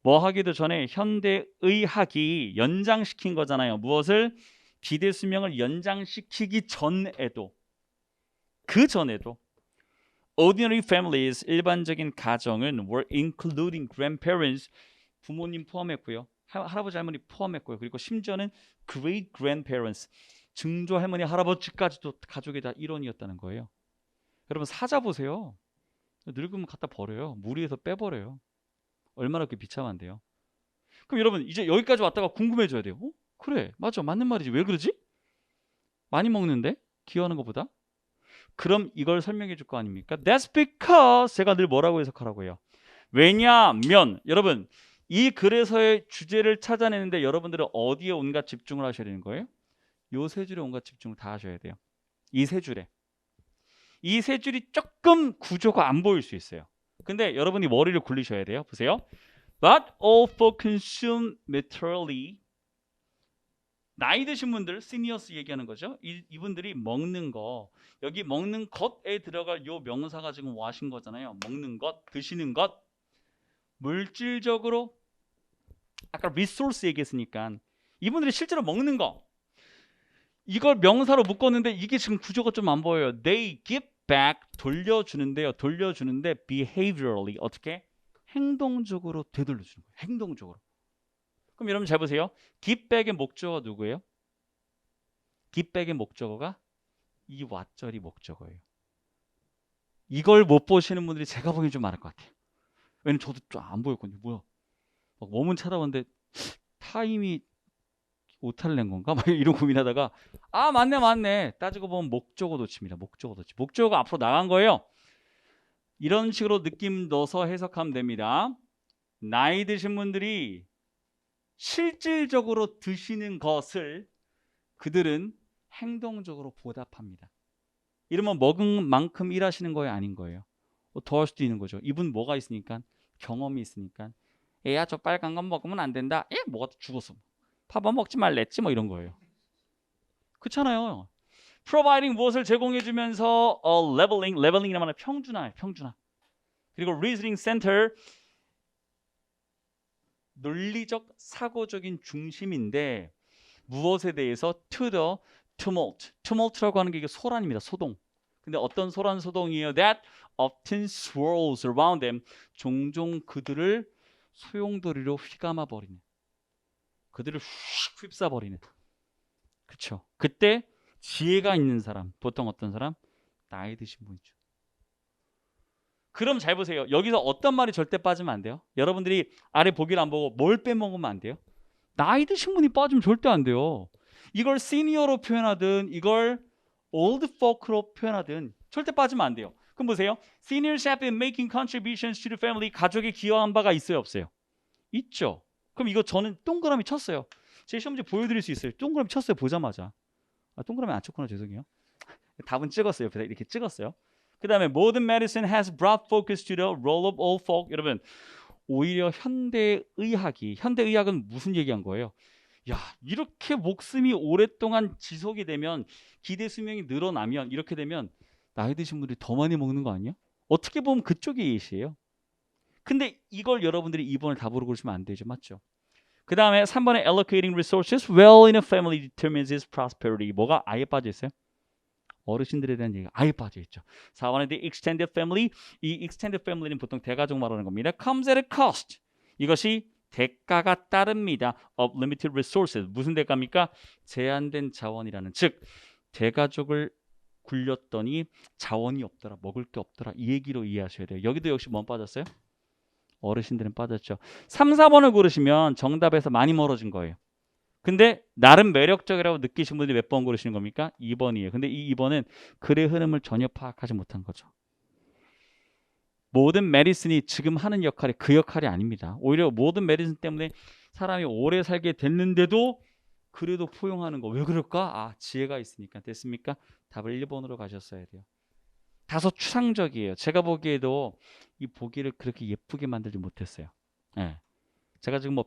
뭐 하기도 전에 현대의학이 연장시킨 거잖아요. 무엇을? 기대 수명을 연장시키기 전에도, 그 전에도 ordinary families, 일반적인 가정은 were including grandparents, 부모님 포함했고요. 할아버지 할머니 포함했고요. 그리고 심지어는 great grandparents, 증조 할머니 할아버지까지도 가족의 다 일원이었다는 거예요. 여러분 사자 보세요. 늙으면 갖다 버려요. 무리해서 빼버려요. 얼마나 그렇게 비참한데요. 그럼 여러분 이제 여기까지 왔다가 궁금해져야 돼요. 그래, 맞아, 맞는 말이지. 왜 그러지? 많이 먹는데 기여하는 것보다? 그럼 이걸 설명해 줄 거 아닙니까? That's because, 제가 늘 뭐라고 해석하라고 해요. 왜냐면 여러분 이 글에서의 주제를 찾아내는데 여러분들은 어디에 온갖 집중을 하셔야 되는 거예요? 요 세 줄에 온갖 집중을 다 하셔야 돼요. 이 세 줄에. 이 세 줄이 조금 구조가 안 보일 수 있어요. 근데 여러분이 머리를 굴리셔야 돼요. 보세요. But all for consume materially. 나이 드신 분들, 시니어스 얘기하는 거죠. 이분들이 먹는 거, 여기 먹는 것에 들어갈 요 명사가 지금 뭐 하신 거잖아요. 먹는 것, 드시는 것. 물질적으로 아까 리소스 얘기했으니까 이분들이 실제로 먹는 거, 이걸 명사로 묶었는데 이게 지금 구조가 좀 안 보여요. They give back, 돌려주는데요. 돌려주는데 behaviorally, 어떻게? 행동적으로 되돌려주는 거예요. 행동적으로. 그럼 여러분 잘 보세요. give back의 목적어가 누구예요? give back의 목적어가 이 왓절이 목적어예요. 이걸 못 보시는 분들이 제가 보기엔 좀 많을 것 같아요. 왜냐면 저도 좀 안 보였거든요. 뭐야? 막 몸은 찾아봤는데 타임이 오타를 낸 건가? 막 이런 고민하다가 맞네. 따지고 보면 목적어 도치입니다. 목적어 도치. 목적어가 앞으로 나간 거예요. 이런 식으로 느낌 넣어서 해석하면 됩니다. 나이 드신 분들이 실질적으로 드시는 것을 그들은 행동적으로 보답합니다. 이러면 먹은 만큼 일하시는 거예요? 아닌 거예요? 더 할 수도 있는 거죠. 이분 뭐가 있으니까? 경험이 있으니까. 야, 저 빨간 건 먹으면 안 된다. 뭐가 죽었어. 밥은 먹지 말랬지 뭐 이런 거예요. 그렇잖아요. providing 무엇을 제공해주면서 leveling이라는 말은 평준화. 그리고 reasoning center, 논리적 사고적인 중심인데 무엇에 대해서 to the tumult라고 하는 게 이게 소란입니다. 소동. 근데 어떤 소동이에요? That often swirls around them, 종종 그들을 소용돌이로 휘감아 버리는, 그들을 휙 휩싸버리는. 그렇죠. 그때 지혜가 있는 사람, 보통 어떤 사람? 나이 드신 분이죠. 그럼 잘 보세요. 여기서 어떤 말이 절대 빠지면 안 돼요? 여러분들이 아래 보기를 안 보고 뭘 빼먹으면 안 돼요? 나이 드신 분이 빠지면 절대 안 돼요. 이걸 시니어로 표현하든 이걸 old folk로 표현하든 절대 빠지면 안 돼요. 그럼 보세요. Seniors have been making contributions to the family. 가족에 기여한 바가 있어요, 없어요? 있죠. 그럼 이거 저는 동그라미 쳤어요. 제 시험 문제 보여드릴 수 있어요. 동그라미 쳤어요, 보자마자. 동그라미 안 쳤구나, 죄송해요. 답은 찍었어요. 옆에다 이렇게 찍었어요. 그 다음에 modern medicine has brought focus to the role of old folk. 여러분, 오히려 현대의학은 무슨 얘기한 거예요? 야, 이렇게 목숨이 오랫동안 지속이 되면, 기대 수명이 늘어나면, 이렇게 되면 나이 드신 분들이 더 많이 먹는 거 아니야? 어떻게 보면 그쪽의 예시예요. 근데 이걸 여러분들이 2번을 답으로 고르시면 안 되죠. 맞죠? 그 다음에 3번에 allocating resources well in a family determines its prosperity. 뭐가 아예 빠져 있어요? 어르신들에 대한 얘기가 아예 빠져 있죠. 4번에 the extended family. 이 extended family는 보통 대가족 말하는 겁니다. comes at a cost. 이것이 대가가 따릅니다. of limited resources. 무슨 대가입니까? 제한된 자원이라는. 즉 대가족을 굴렸더니 자원이 없더라. 먹을 게 없더라. 이 얘기로 이해하셔야 돼요. 여기도 역시 뭐 빠졌어요? 어르신들은 빠졌죠. 3, 4번을 고르시면 정답에서 많이 멀어진 거예요. 근데 나름 매력적이라고 느끼신 분들이 몇 번 고르시는 겁니까? 2번이에요. 근데 이 2번은 글의 흐름을 전혀 파악하지 못한 거죠. 모든 메디슨이 지금 하는 역할이 그 역할이 아닙니다. 오히려 모든 메디슨 때문에 사람이 오래 살게 됐는데도 그래도 포용하는 거. 왜 그럴까? 아, 지혜가 있으니까. 됐습니까? 답을 1번으로 가셨어야 돼요. 다소 추상적이에요. 제가 보기에도 이 보기를 그렇게 예쁘게 만들지 못했어요. 네. 제가 지금 뭐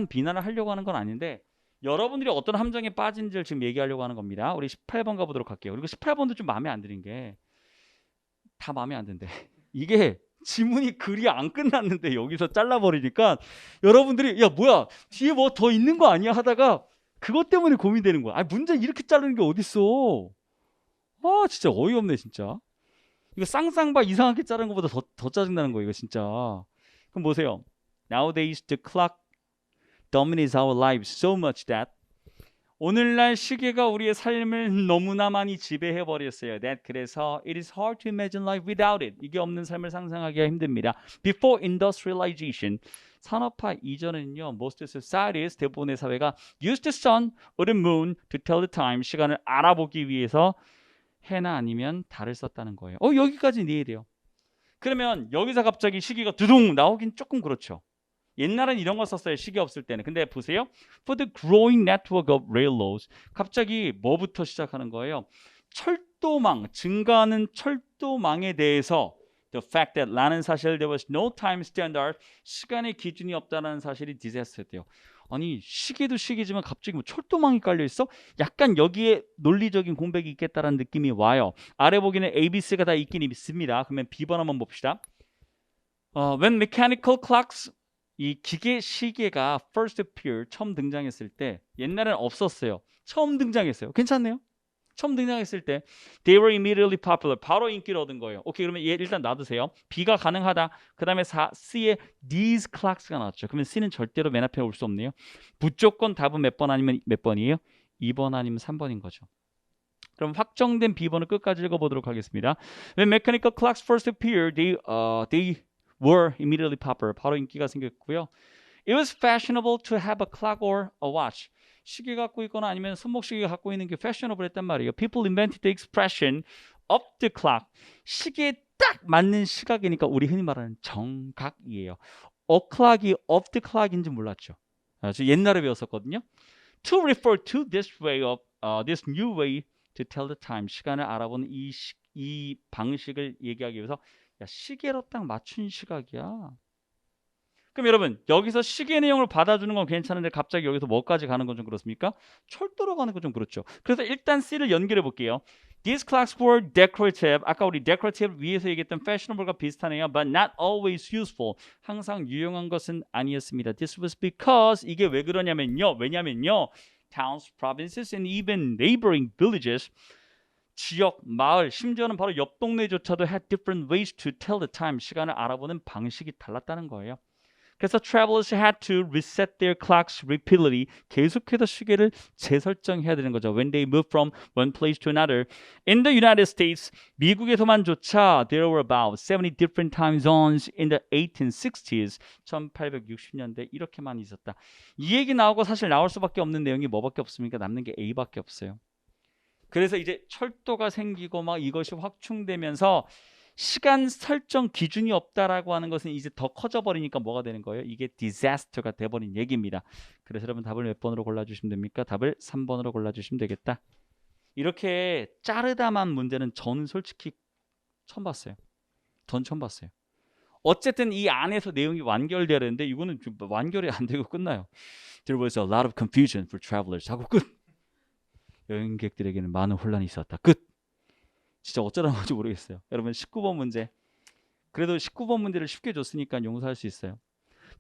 비난을 하려고 하는 건 아닌데 여러분들이 어떤 함정에 빠진지를 지금 얘기하려고 하는 겁니다. 우리 18번 가보도록 할게요. 그리고 18번도 좀 마음에 안 드는 게 다 마음에 안 든대. 이게 지문이 글이 안 끝났는데 여기서 잘라버리니까 여러분들이 야 뭐야 뒤에 뭐 더 있는 거 아니야 하다가 그것 때문에 고민되는 거야. 아 문제 이렇게 자르는 게 어딨어. 아 진짜 어이없네 진짜. 이거 쌍쌍바 이상하게 자른 것보다 더 짜증나는 거예요 이거 진짜. 그럼 보세요. Nowadays the clock dominates our lives so much that 오늘날 시계가 우리의 삶을 너무나 많이 지배해 버렸어요. That 그래서 it is hard to imagine life without it. 이게 없는 삶을 상상하기가 힘듭니다. Before industrialization, 산업화 이전에는요, most societies 대부분의 사회가 use the sun or the moon to tell the time. 시간을 알아보기 위해서 해나 아니면 달을 썼다는 거예요. 여기까지는 이해돼요. 그러면 여기서 갑자기 시계가 두둥 나오긴 조금 그렇죠. 옛날엔 이런 거 썼어요. 시계 없을 때는. 근데 보세요. For the growing network of railroads. 갑자기 뭐부터 시작하는 거예요? 철도망, 증가하는 철도망에 대해서 the fact that 라는 사실 there was no time standard. 시간의 기준이 없다는 사실이 디자스터예요. 아니 시계도 시계지만 갑자기 뭐 철도망이 깔려 있어? 약간 여기에 논리적인 공백이 있겠다라는 느낌이 와요. 아래 보기는 A, B, C가 다 있긴 있습니다. 그러면 B번 한번 봅시다. When mechanical clocks 이 기계 시계가 first appear 처음 등장했을 때 옛날에는 없었어요. 처음 등장했어요. 괜찮네요. 처음 등장했을 때 they were immediately popular. 바로 인기를 얻은 거예요. 오케이 그러면 얘 일단 놔두세요. B가 가능하다. 그 다음에 C에 these clocks가 나왔죠. 그러면 C는 절대로 맨 앞에 올 수 없네요. 무조건 답은 몇 번 아니면 몇 번이에요? 2번 아니면 3번인 거죠. 그럼 확정된 B번을 끝까지 읽어보도록 하겠습니다. When mechanical clocks first appeared, they were immediately popular. 바로 인기가 생겼고요. It was fashionable to have a clock or a watch. 시계 갖고 있거나 아니면 손목시계 갖고 있는 게 fashionable 했단 말이에요. People invented the expression of the clock. 시계에 딱 맞는 시각이니까 우리 흔히 말하는 정각이에요. o'clock이 of the clock인지 몰랐죠. 저 옛날에 배웠었거든요. To refer to this way of this new way to tell the time. 시간을 알아보는 이 방식을 얘기하기 위해서 야, 시계로 딱 맞춘 시각이야. 그럼 여러분 여기서 시계 내용을 받아주는 건 괜찮은데 갑자기 여기서 뭐까지 가는 건 좀 그렇습니까? 철도로 가는 건 좀 그렇죠. 그래서 일단 C를 연결해 볼게요. These clocks were decorative. 아까 우리 decorative 위에서 얘기했던 fashionable과 비슷하네요. But not always useful. 항상 유용한 것은 아니었습니다. This was because 이게 왜 그러냐면요. 왜냐면요. Towns, provinces, and even neighboring villages 지역, 마을, 심지어는 바로 옆 동네조차도 had different ways to tell the time. 시간을 알아보는 방식이 달랐다는 거예요. 그래서 travelers had to reset their clocks repeatedly. 계속해서 시계를 재설정해야 되는 거죠. When they moved from one place to another. In the United States, 미국에서만조차 there were about 70 different time zones in the 1860s. 1860년대 이렇게 많이 있었다. 이 얘기 나오고 사실 나올 수밖에 없는 내용이 뭐밖에 없습니까? 남는 게 A밖에 없어요. 그래서 이제 철도가 생기고 막 이것이 확충되면서 시간 설정 기준이 없다라고 하는 것은 이제 더 커져 버리니까 뭐가 되는 거예요? 이게 디자스터가 돼버린 얘기입니다. 그래서 여러분 답을 몇 번으로 골라주시면 됩니까? 답을 3번으로 골라주시면 되겠다. 이렇게 자르다만 문제는 저는 솔직히 처음 봤어요. 전 처음 봤어요. 어쨌든 이 안에서 내용이 완결돼야 되는데 이거는 완결이 안 되고 끝나요. There was a lot of confusion for travelers. 하고 끝. 여행객들에게는 많은 혼란이 있었다. 끝. 진짜 어쩌라는 건지 모르겠어요. 여러분 19번 문제. 그래도 19번 문제를 쉽게 줬으니까 용서할 수 있어요.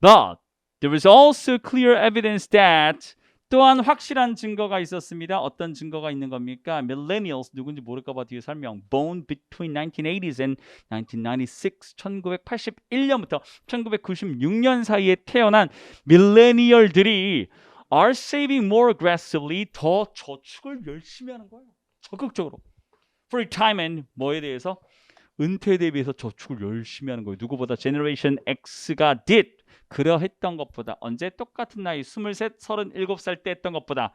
But there was also clear evidence that 또한 확실한 증거가 있었습니다. 어떤 증거가 있는 겁니까? Millennials 누군지 모를까 봐 뒤에 설명. Born between 1980s and 1996, 1981년부터 1996년 사이에 태어난 밀레니얼들이 are saving more aggressively, 더 저축을 열심히 하는 거예요. 적극적으로. For retirement, 뭐에 대해서? 은퇴에 대비해서 저축을 열심히 하는 거예요. 누구보다 Generation X가 did. 그러했던 것보다. 언제? 똑같은 나이 23, 37살 때 했던 것보다.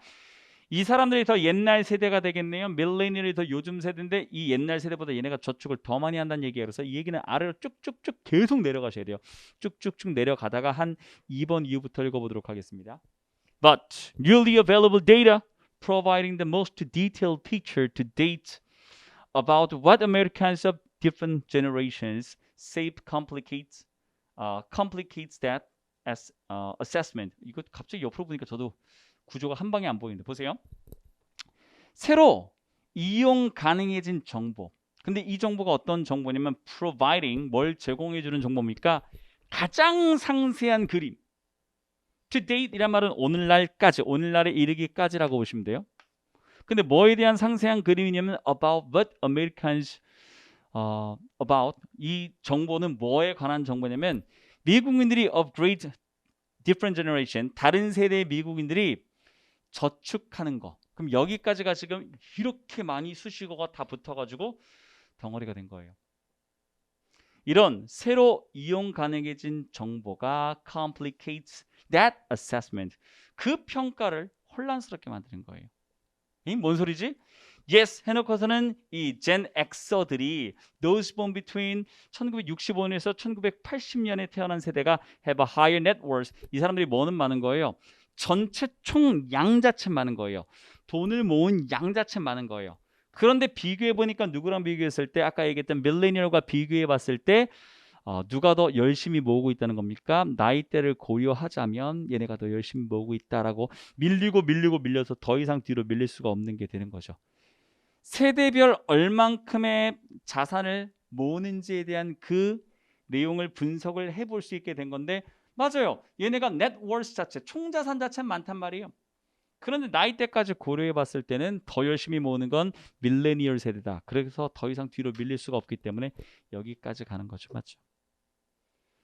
이 사람들이 더 옛날 세대가 되겠네요. 밀레니얼이 더 요즘 세대인데 이 옛날 세대보다 얘네가 저축을 더 많이 한다는 얘기예요. 그래서 이 얘기는 아래로 쭉쭉쭉 계속 내려가셔야 돼요. 쭉쭉쭉 내려가다가 한 2번 이후부터 읽어보도록 하겠습니다. But newly available data providing the most detailed picture to date about what Americans of different generations save complicates that as assessment. 이거 갑자기 옆으로 보니까 저도 구조가 한 방에 안 보이는데 보세요. 새로 이용 가능해진 정보. 근데 이 정보가 어떤 정보냐면 providing, 뭘 제공해 주는 정보입니까? 가장 상세한 그림. To date 이란 말은 오늘날까지, 오늘날에 이르기까지라고 보시면 돼요. 근데 뭐에 대한 상세한 그림이냐면 about what Americans about, 이 정보는 뭐에 관한 정보냐면 미국인들이 of great different generation, 다른 세대의 미국인들이 저축하는 거. 그럼 여기까지가 지금 이렇게 많이 수식어가 다 붙어가지고 덩어리가 된 거예요. 이런 새로 이용 가능해진 정보가 complicates that assessment. 그 평가를 혼란스럽게 만드는 거예요. 뭔 소리지? Yes 해놓고서는 이 Gen X들이 those born between 1965년에서 1980년에 태어난 세대가 have a higher net worth. 이 사람들이 뭐는 많은 거예요? 전체 총 양 자체 많은 거예요. 돈을 모은 양 자체 많은 거예요. 그런데 비교해 보니까 누구랑 비교했을 때 아까 얘기했던 밀레니얼과 비교해 봤을 때 누가 더 열심히 모으고 있다는 겁니까? 나이대를 고려하자면 얘네가 더 열심히 모으고 있다라고 밀려서 더 이상 뒤로 밀릴 수가 없는 게 되는 거죠. 세대별 얼만큼의 자산을 모으는지에 대한 그 내용을 분석을 해볼 수 있게 된 건데 맞아요. 얘네가 networth 자체, 총자산 자체는 많단 말이에요. 그런데 나이대까지 고려해 봤을 때는 더 열심히 모으는 건 밀레니얼 세대다. 그래서 더 이상 뒤로 밀릴 수가 없기 때문에 여기까지 가는 거죠. 맞죠?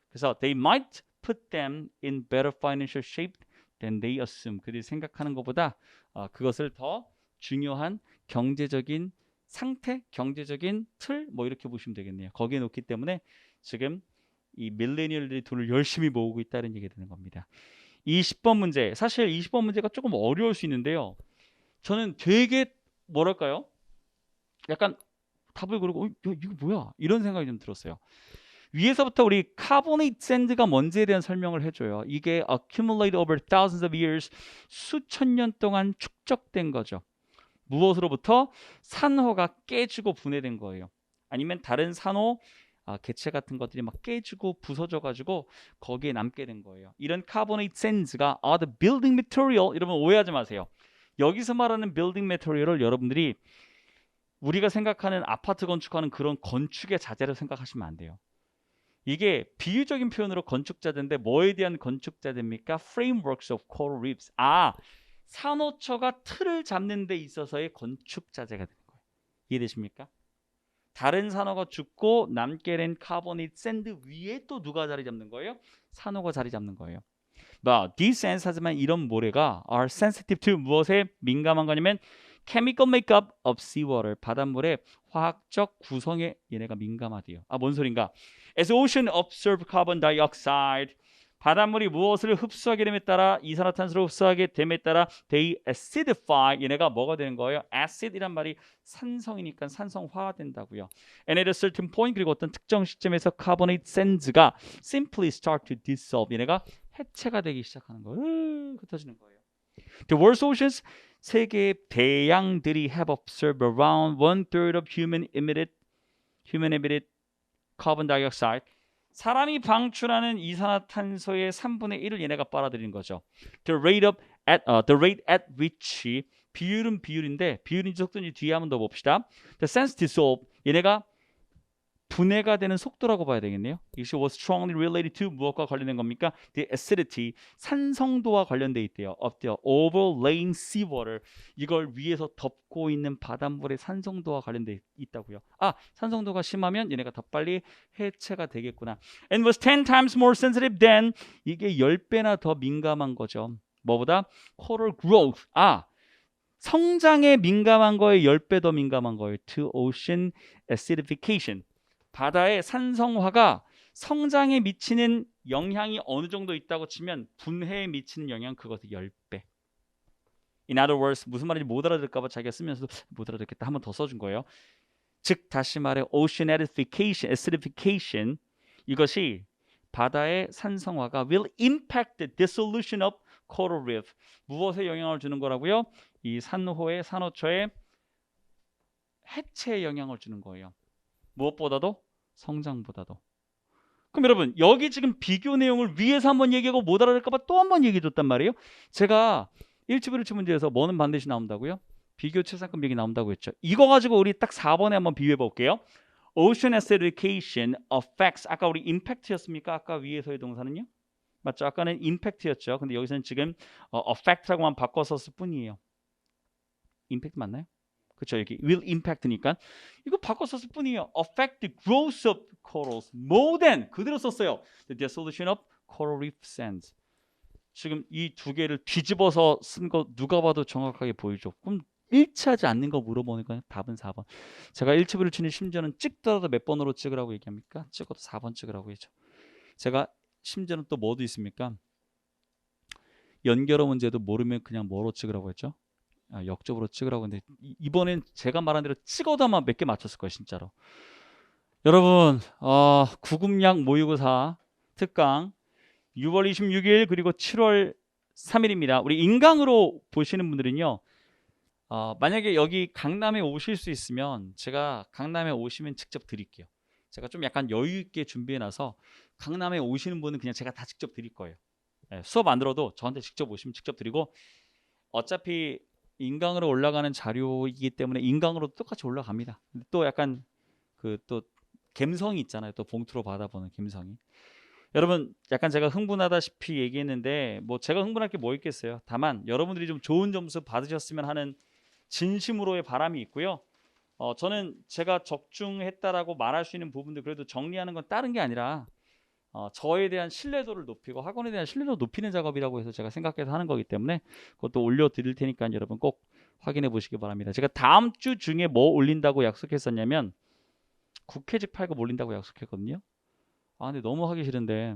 그래서 they might put them in better financial shape than they assume. 그들이 생각하는 것보다 그것을 더 중요한 경제적인 상태, 경제적인 틀, 뭐 이렇게 보시면 되겠네요. 거기에 놓기 때문에 지금 이 밀레니얼들이 돈을 열심히 모으고 있다는 얘기가 되는 겁니다. 20번 문제, 사실 20번 문제가 조금 어려울 수 있는데요. 저는 되게 뭐랄까요? 약간 답을 고르고 이거 뭐야? 이런 생각이 좀 들었어요. 위에서부터 우리 카보네이트 샌드가 뭔지에 대한 설명을 해줘요. 이게 accumulated over thousands of years, 수천 년 동안 축적된 거죠. 무엇으로부터? 산호가 깨지고 분해된 거예요. 아니면 다른 산호 개체 같은 것들이 막 깨지고 부서져 가지고 거기에 남게 된 거예요. 이런 카보네이트 샌드가 the building material, 여러분 오해하지 마세요. 여기서 말하는 building material을 여러분들이 우리가 생각하는 아파트 건축하는 그런 건축의 자재로 생각하시면 안 돼요. 이게 비유적인 표현으로 건축자재인데 뭐에 대한 건축자재입니까? Frameworks of coral reefs. 산호초가 틀을 잡는 데 있어서의 건축자재가 되는 거예요. 이해되십니까? 다른 산호가 죽고 남게 된 카보네이트 샌드 위에 또 누가 자리 잡는 거예요? 산호가 자리 잡는 거예요. These sands, 하지만 이런 모래가 are sensitive to 무엇에 민감한 거냐면 chemical makeup of seawater, 바닷물의 화학적 구성에 얘네가 민감하대요. 뭔 소린가? As ocean absorb carbon dioxide, 바닷물이 무엇을 흡수하게 됨에 따라 이산화탄소를 흡수하게 됨에 따라 they acidify, 얘네가 뭐가 되는 거예요? acid이란 말이 산성이니까 산성화된다고요. And at a certain point, 그리고 어떤 특정 시점에서 carbonate sands가 simply start to dissolve, 얘네가 해체가 되기 시작하는 거예요. 흩어지는 거예요. The world's oceans, 세계의 대양들이 have absorbed around 1/3 of human emitted carbon dioxide. 사람이 방출하는 이산화탄소의 3분의 1을 얘네가 빨아들이는 거죠. The rate at which, 비율은 비율인데 비율인지 속도인지 뒤에 한번 더 봅시다. The sense dissolve, 얘네가 분해가 되는 속도라고 봐야 되겠네요. 이것이 was strongly related to 무엇과 관련된 겁니까? The acidity, 산성도와 관련돼 있대요. of the overlaying seawater, 이걸 위에서 덮고 있는 바닷물의 산성도와 관련돼 있다고요. 아, 산성도가 심하면 얘네가 더 빨리 해체가 되겠구나. And was 10 times more sensitive than, 이게 10배나 더 민감한 거죠. 뭐보다? coral growth. 아, 성장에 민감한 거에 10배 더 민감한 거예요. To ocean acidification. 바다의 산성화가 성장에 미치는 영향이 어느 정도 있다고 치면 분해에 미치는 영향 그것의 10배. In other words, 무슨 말인지 못 알아들을까 봐 자기가 쓰면서도 못 알아듣겠다 한 번 더 써준 거예요. 즉 다시 말해 ocean acidification, 이것이 바다의 산성화가 will impact the dissolution of coral reef. 무엇에 영향을 주는 거라고요? 이 산호의 산호초에 해체에 영향을 주는 거예요. 무엇보다도? 성장보다도. 그럼 여러분 여기 지금 비교 내용을 위에서 한번 얘기하고 못 알아들을까 봐 또 한번 얘기해 줬단 말이에요. 제가 1치 1치 문제에서 뭐는 반드시 나온다고요? 비교 최상급 얘기 나온다고 했죠. 이거 가지고 우리 딱 4번에 한번 비교해 볼게요. Ocean acidification affects, 아까 우리 impact였습니까? 아까 위에서의 동사는요? 맞죠? 아까는 impact였죠. 근데 여기서는 지금 affect라고만 바꿔 썼을 뿐이에요. impact 맞나요? 그렇죠. 여기 will impact니까 이거 바꿔 썼을 뿐이에요. affect the growth of corals more than, 그대로 썼어요. the dissolution of coral reef sands. 지금 이 두 개를 뒤집어서 쓴 거 누가 봐도 정확하게 보이죠. 그럼 일치하지 않는 거 물어보니까 답은 4번. 제가 1치 1치는 심지어는 찍더라도 몇 번으로 찍으라고 얘기합니까? 찍어도 4번 찍으라고 했죠. 제가 심지어는 또 뭐도 있습니까? 연결어 문제도 모르면 그냥 뭐로 찍으라고 했죠? 역접으로 찍으라고 했는데 이번엔 제가 말한 대로 찍어도 아마 몇 개 맞췄을 거예요. 진짜로. 여러분 구급약 모의고사 특강 6월 26일 그리고 7월 3일입니다. 우리 인강으로 보시는 분들은요. 만약에 여기 강남에 오실 수 있으면 제가 강남에 오시면 직접 드릴게요. 제가 좀 약간 여유 있게 준비해놔서 강남에 오시는 분은 그냥 제가 다 직접 드릴 거예요. 수업 안 들어도 저한테 직접 오시면 직접 드리고 어차피 인강으로 올라가는 자료이기 때문에 인강으로 똑같이 올라갑니다. 근데 또 약간 그 또 감성이 있잖아요. 또 봉투로 받아보는 감성이. 여러분 약간 제가 흥분하다시피 얘기했는데 뭐 제가 흥분할 게 뭐 있겠어요. 다만 여러분들이 좀 좋은 점수 받으셨으면 하는 진심으로의 바람이 있고요. 저는 제가 적중했다라고 말할 수 있는 부분들 그래도 정리하는 건 다른 게 아니라 저에 대한 신뢰도를 높이고 학원에 대한 신뢰도 높이는 작업이라고 해서 제가 생각해서 하는 거기 때문에 그것도 올려드릴 테니까 여러분 꼭 확인해 보시기 바랍니다. 제가 다음 주 중에 뭐 올린다고 약속했었냐면 국회직 8급 올린다고 약속했거든요. 근데 너무 하기 싫은데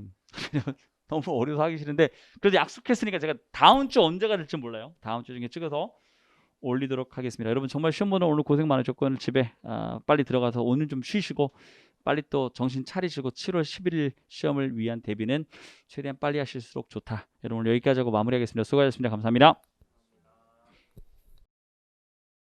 너무 어려서 하기 싫은데 그래도 약속했으니까 제가 다음 주 언제가 될지 몰라요. 다음 주 중에 찍어서 올리도록 하겠습니다. 여러분 정말 시험 보는 오늘 고생 많으셨고 오늘 집에 빨리 들어가서 오늘 좀 쉬시고 빨리 또 정신 차리시고 7월 11일 시험을 위한 대비는 최대한 빨리 하실수록 좋다. 여러분 오늘 여기까지 하고 마무리하겠습니다. 수고하셨습니다. 감사합니다.